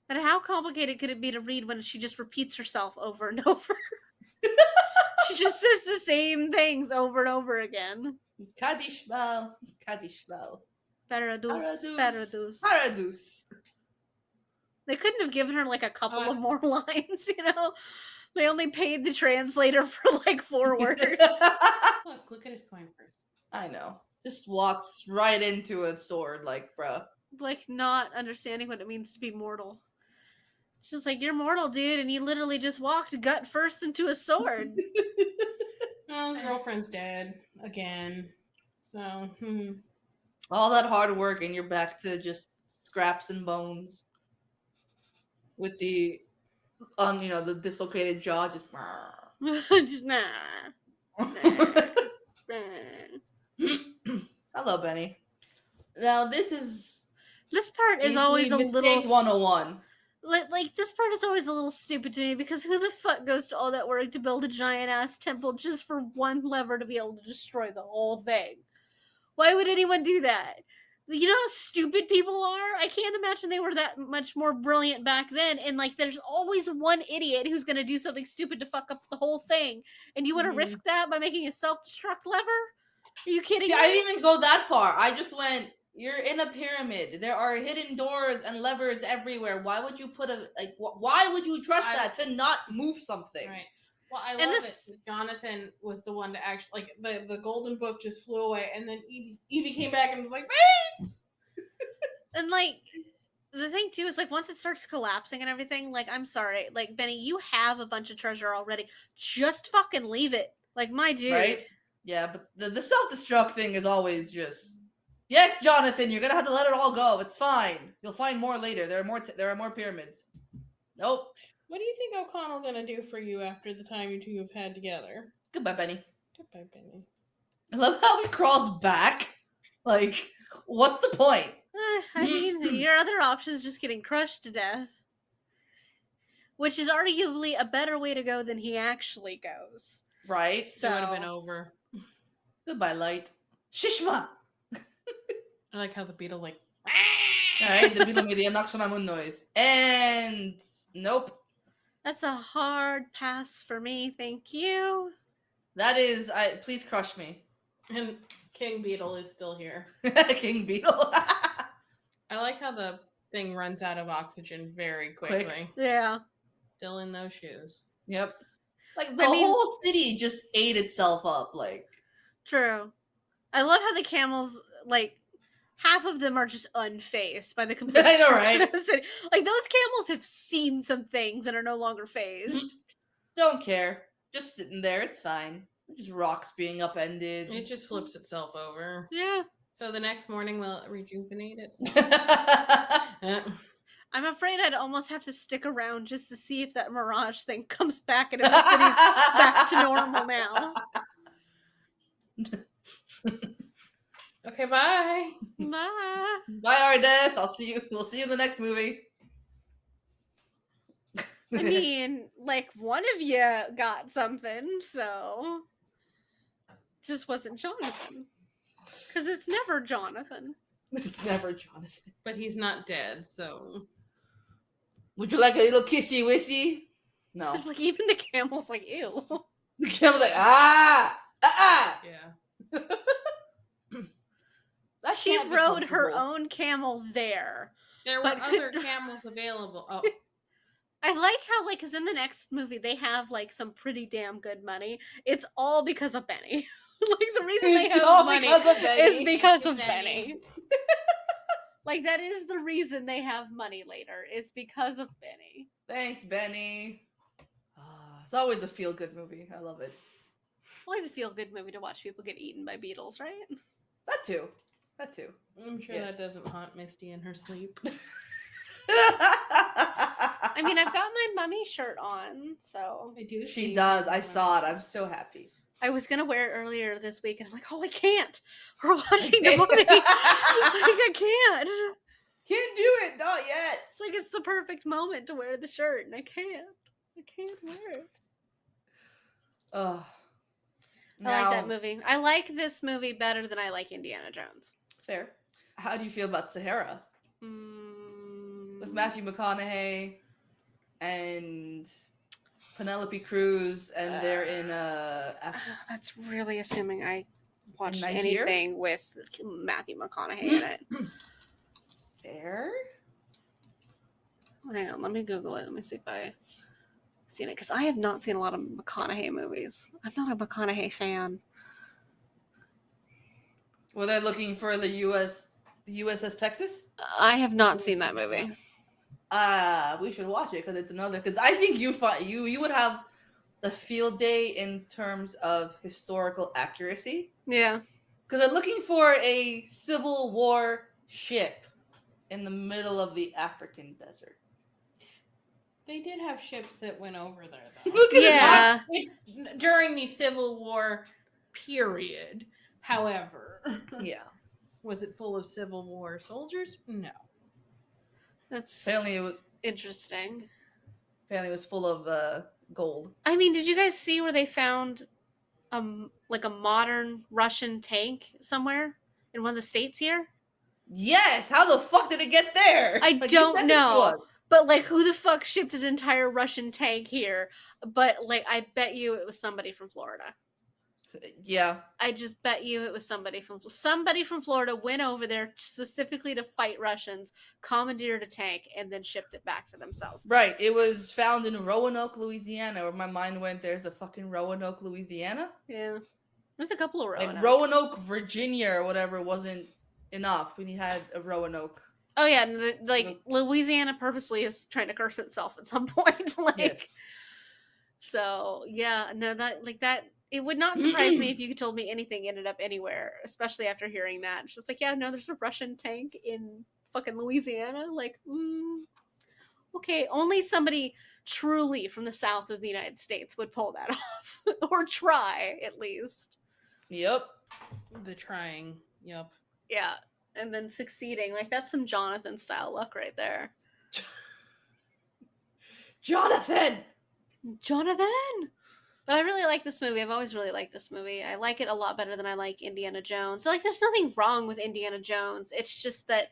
But how complicated could it be to read when she just repeats herself over and over? She just says the same things over and over again. Kadishmal. Kadishmal. Paradus, Paradus. paradus. Paradus. They couldn't have given her like a couple Uh, of more lines, you know? They only paid the translator for like 4 words. Look at his coin purse. I know. Just walks right into a sword, like, bruh. Like, not understanding what it means to be mortal. It's just like, you're mortal, dude, and you literally just walked gut first into a sword. Well, girlfriend's dead again. So, All that hard work and you're back to just scraps and bones. With the, the dislocated jaw just. Just, nah. Hello, Benny. Now this is This part is easily always a mistake little 101. like this part is always a little stupid to me because who the fuck goes to all that work to build a giant ass temple just for one lever to be able to destroy the whole thing? Why would anyone do that? You know how stupid people are? I can't imagine they were that much more brilliant back then. And like, there's always one idiot who's gonna do something stupid to fuck up the whole thing. And you want to Mhm. risk that by making a self-destruct lever? Are you kidding See, me? I didn't even go that far. I just went, you're in a pyramid. There are hidden doors and levers everywhere. Why would you put why would you trust that to not move something? right. Well, I And love this- it. that Jonathan was the one to actually, like, the golden book just flew away, and then Evie came back and was like, "Wait!" And like the thing too is like once it starts collapsing and everything, like I'm sorry, like Benny, you have a bunch of treasure already. Just fucking leave it. Like my dude. Right? Yeah, but the self-destruct thing is always just, yes, Jonathan, you're gonna have to let it all go. It's fine. You'll find more later. There are more pyramids. Nope. What do you think O'Connell gonna do for you after the time you two have had together? Goodbye, Benny. Goodbye, Benny. I love how he crawls back. Like, what's the point? I mean, your other option is just getting crushed to death. Which is arguably a better way to go than he actually goes. Right? So It would have been over. Goodbye, light. Shishma! I like how the beetle like. Alright, the beetle made the Anaxonamun noise. And nope. That's a hard pass for me, thank you. That is, please crush me. And King Beetle is still here. King Beetle. I like how the thing runs out of oxygen very quickly. Quick. Yeah. Still in those shoes. Yep. Like the whole city just ate itself up. Like, true. I love how the camels, like, half of them are just unfazed by the complete I know, right? destruction of the city. Like those camels have seen some things and are no longer phased. Don't care. Just sitting there. It's fine. Just rocks being upended. It just flips itself over. Yeah. So the next morning will it rejuvenate it? I'm afraid I'd almost have to stick around just to see if that mirage thing comes back and if the city's back to normal now. Okay, bye. Bye. Bye, Ardeth. I'll see you. We'll see you in the next movie. I mean, like one of you got something, so just wasn't Jonathan. Because it's never Jonathan. It's never Jonathan. But he's not dead, so. Would you like a little kissy wissy? No. It's like even the camel's like, ew. The camel's like, ah. Yeah. That She can't be rode her comfortable. own camel there. There were But other camels available. Oh, I like how, like, because in the next movie they have like some pretty damn good money. It's all because of Benny. Like the reason they It's have all money because of Benny. is because of Benny. Benny. Like that is the reason they have money later. Is because of Benny. Thanks, Benny. It's always a feel-good movie. I love it. Always a feel-good movie to watch people get eaten by beetles, right? That too. I'm sure Yes. that doesn't haunt Misty in her sleep. I mean, I've got my mummy shirt on, so I do. She see does. her I in saw it. my- I'm so happy. I was gonna wear it earlier this week, and I'm like, oh, I can't. We're watching the mummy. Like, I can't. Can't do it. Not yet. It's like it's the perfect moment to wear the shirt, and I can't. I can't wear it. Oh. I like that movie. I like this movie better than I like Indiana Jones. Fair. How do you feel about Sahara? With Matthew McConaughey and Penelope Cruz, and they're in That's really assuming I watched Nigeria? anything with Matthew McConaughey in it. Fair. Hang on, let me Google it. Let me see if I've seen it because I have not seen a lot of McConaughey movies. I'm not a McConaughey fan. Well, they're looking for the USS Texas. I have not seen that movie. We should watch it because it's another. Because I think you would have a field day in terms of historical accuracy. Yeah. Because they're looking for a Civil War ship in the middle of the African desert. They did have ships that went over there, though. Look at Yeah. It's during the Civil War period. However, Yeah. was it full of Civil War soldiers? No. That's Apparently, it interesting. was full of gold. I mean, did you guys see where they found like a modern Russian tank somewhere in one of the states here? Yes. How the fuck did it get there? I Like, you don't sent it to know. us. But like, who the fuck shipped an entire Russian tank here? But like, I bet you it was somebody from Florida. Yeah. I just bet you it was somebody from Florida went over there specifically to fight Russians, commandeered a tank, and then shipped it back for themselves. Right. It was found in Roanoke, Louisiana, where my mind went, there's a fucking Roanoke, Louisiana. Yeah, there's a couple of Roanoke. Like Roanoke, Virginia, or whatever wasn't enough. We had a Roanoke. Oh yeah, and like Louisiana purposely is trying to curse itself at some point. Like, Yes. so yeah, no, that like that. It would not surprise me if you told me anything ended up anywhere, especially after hearing that. It's just like, yeah, no, there's a Russian tank in fucking Louisiana. Like, okay, only somebody truly from the south of the United States would pull that off, or try at least. Yep. The trying. Yep. Yeah, and then succeeding. Like that's some Jonathan style luck right there. Jonathan. Jonathan. But I really like this movie. I've always really liked this movie. I like it a lot better than I like Indiana Jones. So like there's nothing wrong with Indiana Jones. It's just that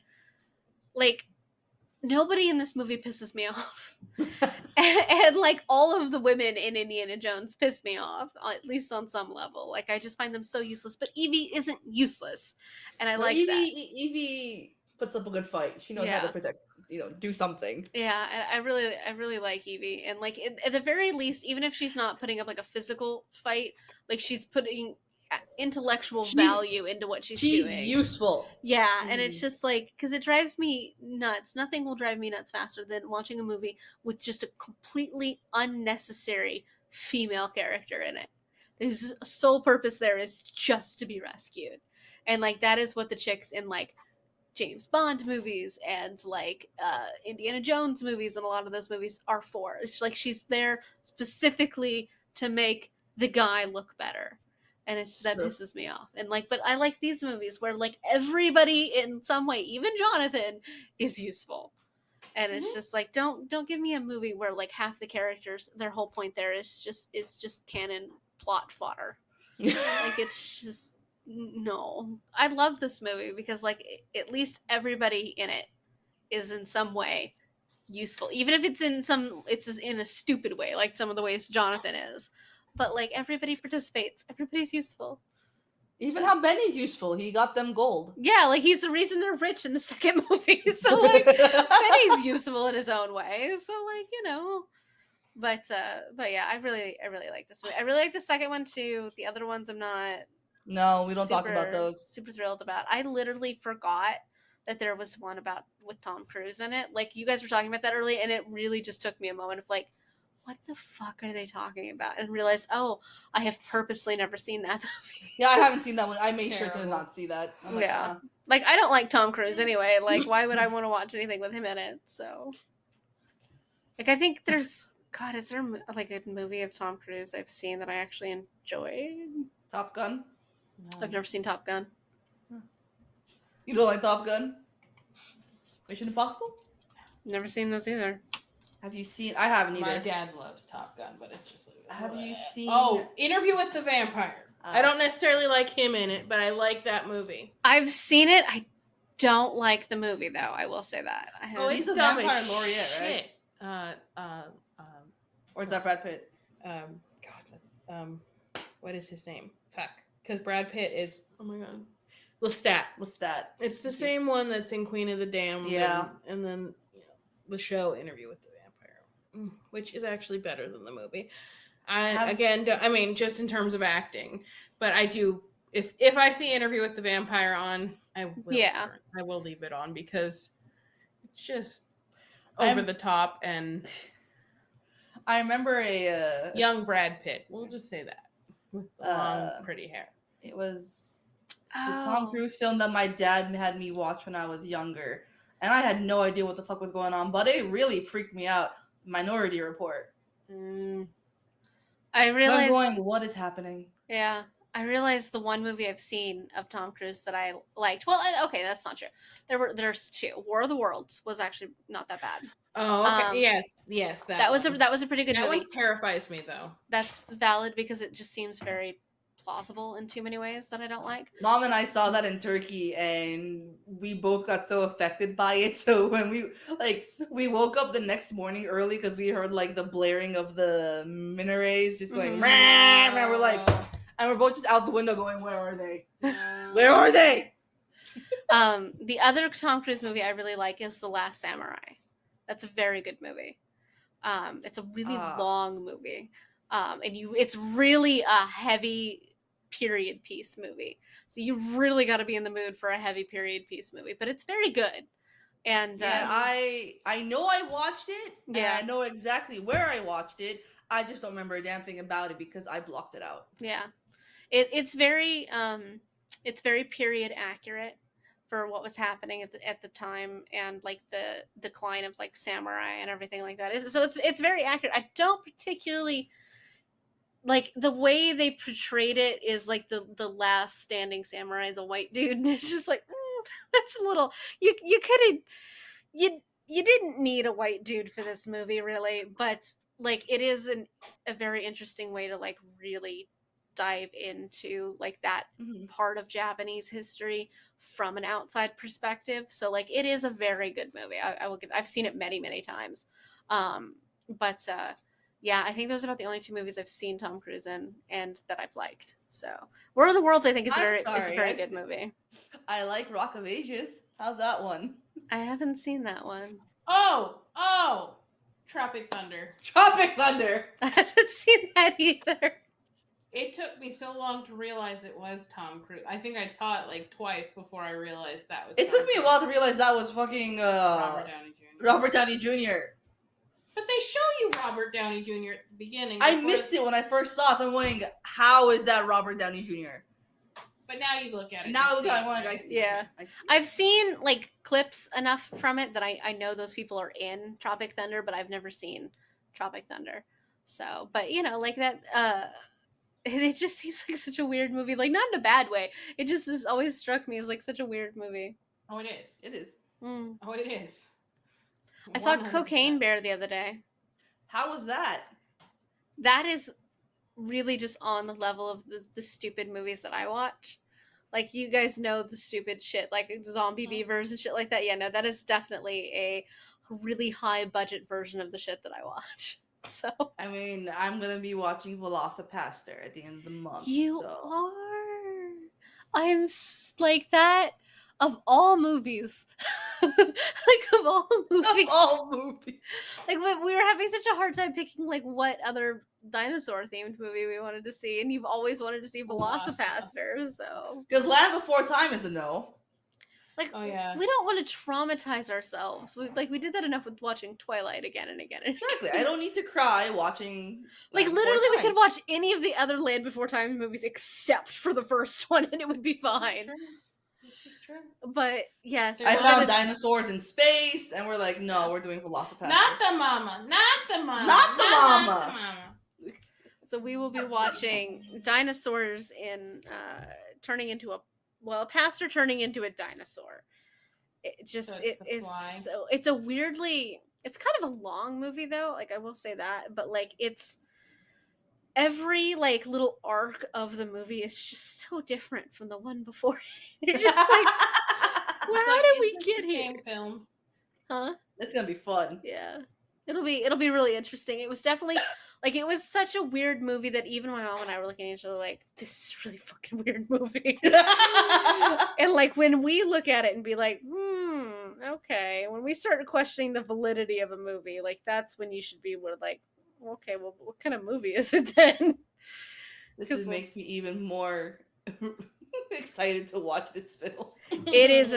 like nobody in this movie pisses me off. and like all of the women in Indiana Jones piss me off, at least on some level. Like I just find them so useless. But Evie isn't useless. And I No, like that. Evie puts up a good fight. She knows how to protect, do something. Yeah, I really like Evie, and like at the very least, even if she's not putting up like a physical fight, like she's putting intellectual value into what she's doing. She's useful. Yeah, and it's just like because it drives me nuts. Nothing will drive me nuts faster than watching a movie with just a completely unnecessary female character in it. Whose sole purpose there is just to be rescued, and like that is what the chicks in like James Bond movies and like Indiana Jones movies and a lot of those movies are for. It's like she's there specifically to make the guy look better. And that pisses me off. And like, but I like these movies where like everybody in some way, even Jonathan, is useful. And it's just like don't give me a movie where like half the characters, their whole point there is just canon plot fodder. Like it's just no. I love this movie because like at least everybody in it is in some way useful, even if it's in a stupid way, like some of the ways Jonathan is. But like everybody participates, everybody's useful. Even how Benny's useful. He got them gold. Yeah, like he's the reason they're rich in the second movie. So like Benny's useful in his own way. So like but yeah, I really like this movie. I really like the second one too. The other ones I'm not. No, we don't talk about those. Super thrilled about. I literally forgot that there was one with Tom Cruise in it. Like you guys were talking about that early, and it really just took me a moment of like, what the fuck are they talking about? And realized, oh, I have purposely never seen that movie. Yeah, I haven't seen that one. I made sure to not see that. Yeah. Like I don't like Tom Cruise anyway. Like why would I want to watch anything with him in it? So like I think there's God, is there like a movie of Tom Cruise I've seen that I actually enjoyed? Top Gun? No. I've never seen Top Gun. You don't like Top Gun? Mission Impossible? Never seen those either. Have you seen? I haven't either. My dad loves Top Gun, but it's just like. Have you seen? Oh, Interview with the Vampire. I don't necessarily like him in it, but I like that movie. I've seen it. I don't like the movie though. I will say that. He's a vampire laureate, right? Or is that Brad Pitt? What is his name? Fuck. Because Brad Pitt is, oh my god, Lestat. It's the same one that's in Queen of the Damned. Yeah. And then the show Interview with the Vampire, which is actually better than the movie. Just in terms of acting, but I do. If I see Interview with the Vampire on, I will leave it on because it's just over the top and. I remember a young Brad Pitt. We'll just say that with long, pretty hair. It was a Tom Cruise film that my dad had me watch when I was younger, and I had no idea what the fuck was going on. But it really freaked me out. Minority Report. I realized. I'm going, what is happening? Yeah, I realized the one movie I've seen of Tom Cruise that I liked. Well, okay, that's not true. There's two. War of the Worlds was actually not that bad. Oh, okay. Yes. That was a pretty good movie. That one terrifies me though. That's valid because it just seems very plausible in too many ways that I don't like. Mom and I saw that in Turkey, and we both got so affected by it. So when we woke up the next morning early because we heard like the blaring of the minarets just going, and we're like, and we're both just out the window going, where are they? Where are they? The other Tom Cruise movie I really like is The Last Samurai. That's a very good movie. It's a really long movie. It's really a heavy period piece movie. So you really got to be in the mood for a heavy period piece movie, but it's very good. And Yeah, I know I watched it, and yeah, I know exactly where I watched it. I just don't remember a damn thing about it because I blocked it out. yeah, it's very period accurate for what was happening at the time, and like the decline of like samurai and everything like that. So it's very accurate. I don't particularly like the way they portrayed it. Is like the last standing samurai is a white dude, and it's just like that's a little, you could have, you didn't need a white dude for this movie really, but like it is a very interesting way to like really dive into like that Hmm. part of Japanese history from an outside perspective. So like it is a very good movie. I will give, I've seen it many times. But yeah, I think those are about the only two movies I've seen Tom Cruise in and that I've liked. So War of the Worlds, I think I'm it's a sorry, very good movie. I like Rock of Ages. How's that one? I haven't seen that one. Oh, Tropic Thunder. Tropic Thunder. I haven't seen that either. It took me so long to realize it was Tom Cruise. I think I saw it like twice before I realized that was. It Tom took me a Cruise. while to realize that was fucking Robert Downey Jr. Robert Downey Jr. But they show you Robert Downey Jr. at the beginning. I before- missed it when I first saw it, so I'm going, how is that Robert Downey Jr.? But now you look at it. Now I you look see at it, it, I'm like, I right? see Yeah. it. I see it. I've seen like clips enough from it that I know those people are in Tropic Thunder, but I've never seen Tropic Thunder. So, but you know, like that it just seems like such a weird movie. Like not in a bad way. It just has always struck me as like such a weird movie. Oh, it is. It is. Mm. Oh, it is. I saw 100%. Cocaine Bear the other day. How was that? That is really just on the level of the stupid movies that I watch. Like you guys know the stupid shit, like zombie beavers and shit like that. Yeah, no, that is definitely a really high budget version of the shit that I watch. So I mean, I'm gonna be watching Velocipaster at the end of the month. you so. are. I'm like that of all movies. Like of all movies. All movies. Like we were having such a hard time picking like what other dinosaur themed movie we wanted to see, and you've always wanted to see Velocipaster, so Because Land Before Time is a no. like Oh yeah. we don't want to traumatize ourselves. We did that enough with watching Twilight again and again. And Exactly. I don't need to cry watching. like Land Before literally, we Time. could watch any of the other Land Before Time movies except for the first one, and it would be fine. This is true. But yes, I There found was- dinosaurs in space, and we're like, no, we're doing Velocipaster. Not the mama. Not the mama. Not the mama. Not the mama. so we will be watching dinosaurs in turning into a pastor turning into a dinosaur. It just So it it's The is Fly. so it's a weirdly, it's kind of a long movie though, like I will say that, but like it's every like little arc of the movie is just so different from the one before. You're just like, well, It's how like, did is we this get the here? same film? Huh? It's gonna be fun. Yeah. It'll be really interesting. It was definitely like it was such a weird movie that even my mom and I were looking at each other like, this is a really fucking weird movie. And like when we look at it and be like, okay, when we start questioning the validity of a movie, like that's when you should be like, okay, well, what kind of movie is it then? Makes me even more excited to watch this film. It is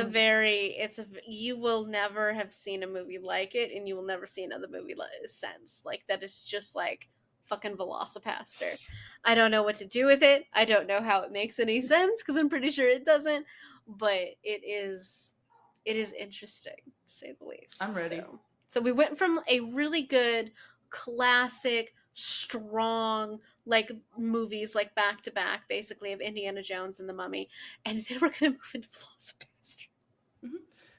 you will never have seen a movie like it, and you will never see another movie since. Like that is just like fucking Velocipaster. I don't know what to do with it. I don't know how it makes any sense because I'm pretty sure it doesn't. But it is interesting to say the least. I'm ready. So we went from a really good classic strong like movies like back to back basically of Indiana Jones and the Mummy, and then we're gonna move into Velocipaster.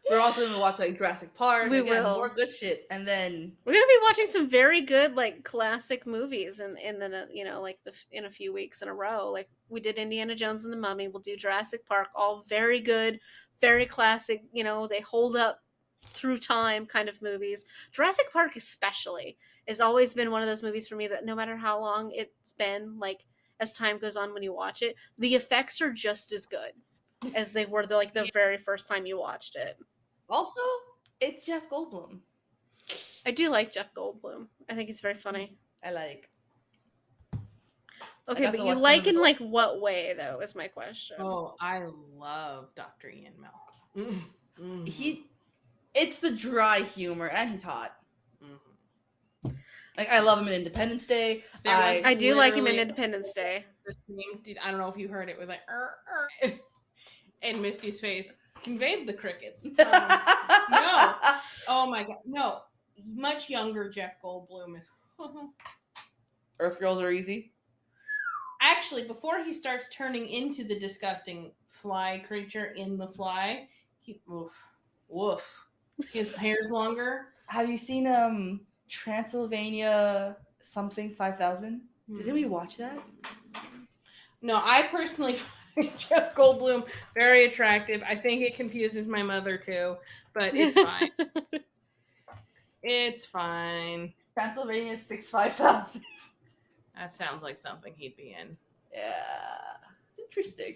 We're also gonna watch like Jurassic Park. We again, will. More good shit, and then We're gonna be watching some very good like classic movies in the like in a few weeks in a row. Like we did Indiana Jones and the Mummy, we'll do Jurassic Park, all very good, very classic, they hold up through time kind of movies. Jurassic Park especially has always been one of those movies for me that no matter how long it's been, like as time goes on when you watch it, the effects are just as good as they were the very first time you watched it. also it's Jeff Goldblum. I do like Jeff Goldblum. I think he's very funny. I like. Okay, got but to you watch some like of his in old- like what way though is my question. Oh, I love Dr. Ian Malcolm. It's the dry humor, and he's hot. Mm-hmm. Like, I love him in Independence Day. There was I do like him in literally Independence Day. this thing. I don't know if you heard it. It was like, and Misty's face conveyed the crickets. No. Oh my god, no. Much younger Jeff Goldblum is. Earth girls are easy. Actually, before he starts turning into the disgusting fly creature in The Fly, woof. His hair's longer. Have you seen Transylvania something 5000? Didn't we watch that? No, I personally find Jeff Goldblum very attractive. I think it confuses my mother too, but it's fine. It's fine. Transylvania 5000. That sounds like something he'd be in. Yeah, it's interesting.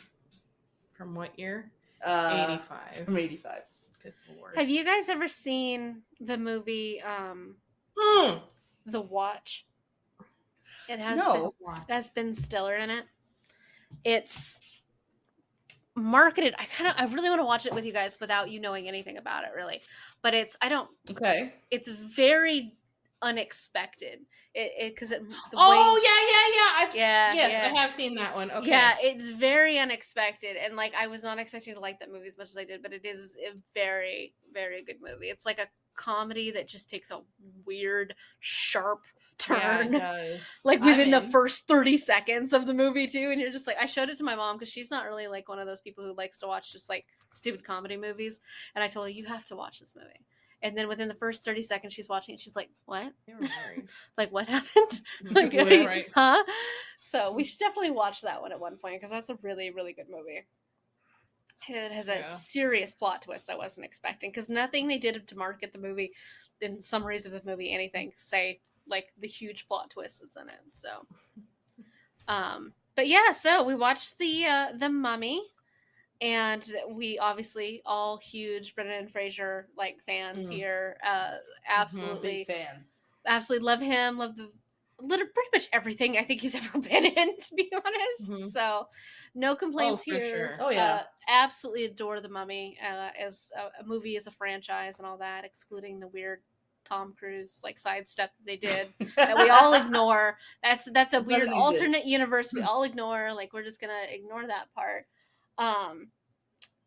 From what year? 85. From 85. Good lord. Have you guys ever seen the movie The Watch? It has Ben Stiller in it. It's marketed. I really want to watch it with you guys without you knowing anything about it, really. But it's It's very unexpected. Because yeah. I have seen that one. Okay. Yeah, it's very unexpected, and like I was not expecting to like that movie as much as I did, but it is a very, very good movie. It's like a comedy that just takes a weird, sharp turn. Yeah, it does. Like within the first 30 seconds of the movie too, and you're just like, I showed it to my mom because she's not really like one of those people who likes to watch just like stupid comedy movies, and I told her, you have to watch this movie. And then within the first 30 seconds she's watching it, she's like, what? They were married. Like, what happened? Like, right. Huh? So we should definitely watch that one at one point because that's a really, really good movie. It has a serious plot twist I wasn't expecting because nothing they did to market the movie, in summaries of the movie, anything, say like the huge plot twist that's in it. So, but yeah, so we watched the Mummy. And we obviously all huge Brendan Fraser like fans here. Absolutely big fans. Absolutely love him. Love pretty much everything I think he's ever been in, to be honest. So no complaints here. Sure. Oh yeah, absolutely adore The Mummy as a movie, as a franchise, and all that, excluding the weird Tom Cruise like sidestep that they did that we all ignore. That's a weird alternate universe we all ignore. Like we're just gonna ignore that part.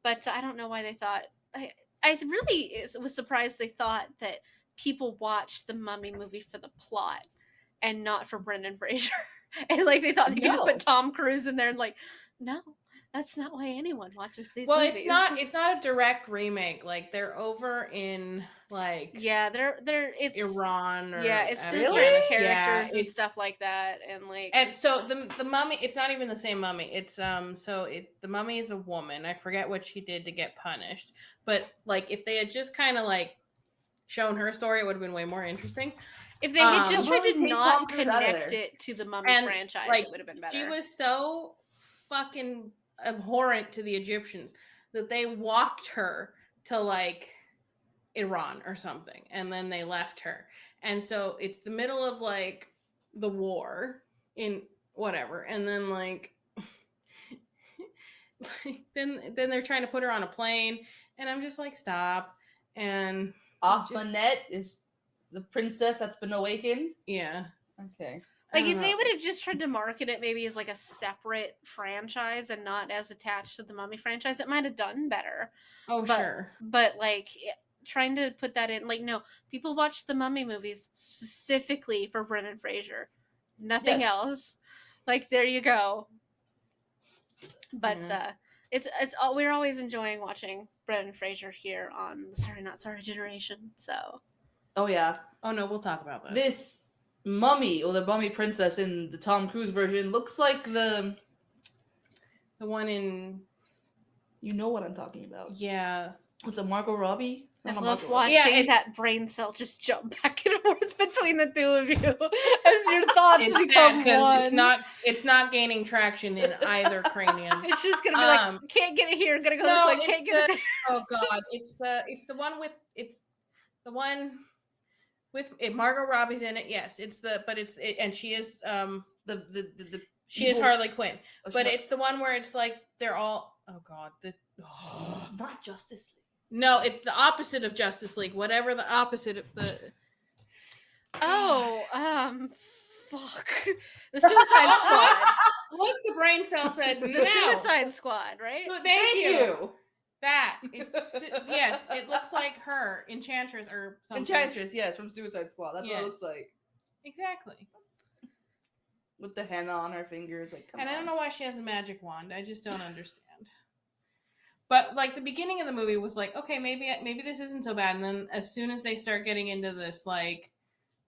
But I don't know why they thought. I really was surprised they thought that people watched the Mummy movie for the plot and not for Brendan Fraser. And like they thought they could just put Tom Cruise in there and like, no, that's not why anyone watches these movies. It's not a direct remake. Like they're over in like it's Iran or it's still characters and stuff like that, and so the Mummy, it's not even the same Mummy. It's the Mummy is a woman. I forget what she did to get punished, but like if they had just kind of like shown her story, it would have been way more interesting. If they had just tried to not connect it to the Mummy franchise, it would have been better. She was so fucking abhorrent to the Egyptians that they walked her to like Iran or something, and then they left her. And so it's the middle of like the war in whatever, and then like then they're trying to put her on a plane, and I'm just like, stop. And Ahmanet is the princess that's been awakened. Yeah. Okay. Like if they would have just tried to market it maybe as like a separate franchise and not as attached to the Mummy franchise, it might have done better. Sure. But like trying to put that in, like, no, people watch the Mummy movies specifically for Brendan Fraser, nothing else. Like there you go. But it's we're always enjoying watching Brendan Fraser here on Sorry Not Sorry Generation. So. Oh yeah. Oh no, we'll talk about that. This Mummy, or the Mummy princess in the Tom Cruise version, looks like the one in. You know what I'm talking about? Yeah. What's it, Margot Robbie? I love watching that brain cell just jump back and forth between the two of you as your thoughts become one. It's not gaining traction in either cranium. It's just gonna be like, can't get it here, gonna go this way, can't get it there. Oh god, it's the one with Margot Robbie's in it. Yes, and she is she is Harley Quinn, but it's the one where it's like they're all not Justice League. No, it's the opposite of Justice League. Whatever the opposite of the. Oh, fuck. The Suicide Squad. Look, the brain cell said The no. Suicide Squad, right? Thank you. That is yes. It looks like her, Enchantress or something. Enchantress, yes, from Suicide Squad. That's what it looks like. Exactly. With the henna on her fingers, like. And I don't know why she has a magic wand. I just don't understand. But like the beginning of the movie was like, okay, maybe this isn't so bad. And then as soon as they start getting into this like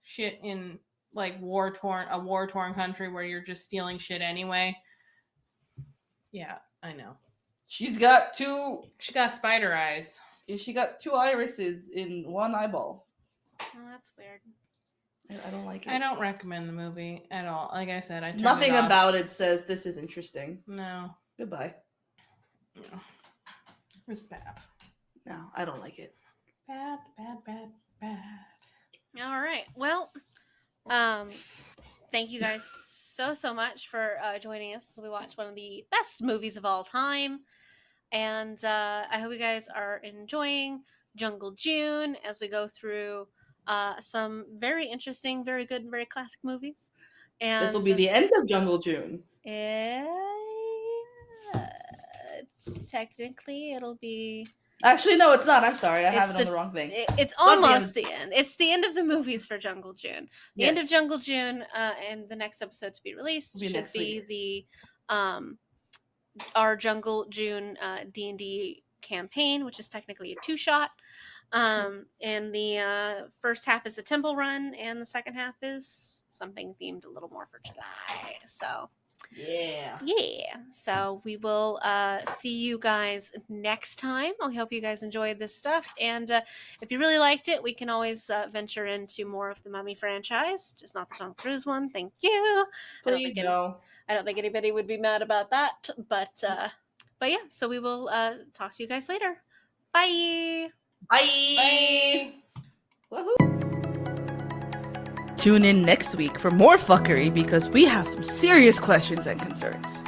shit in like war torn country where you're just stealing shit anyway. Yeah, I know. She got spider eyes. She got 2 irises in one eyeball. Oh, that's weird. I don't like it. I don't recommend the movie at all. Like I said, I turned Nothing it off. about it says this is interesting. No. Goodbye. No. It was bad. No, I don't like it. Bad. All right. Well, thank you guys so much for joining us as we watch one of the best movies of all time. And I hope you guys are enjoying Jungle June as we go through some very interesting, very good, very classic movies. And this will be the end of Jungle June. Technically, it'll be. Actually, no, it's not. I'm sorry. I have it on the wrong thing. It's almost the end. It's the end of the movies for Jungle June. The end of Jungle June, and the next episode to be released should be the our Jungle June D&D campaign, which is technically a 2-shot. And the first half is a temple run, and the second half is something themed a little more for July. So yeah. So we will see you guys next time. I hope you guys enjoyed this stuff, and if you really liked it, we can always venture into more of the Mummy franchise, just not the Tom Cruise one. Thank you. Please no. I don't think anybody would be mad about that, but yeah. So we will talk to you guys later. Bye. Bye. Woohoo. Tune in next week for more fuckery because we have some serious questions and concerns.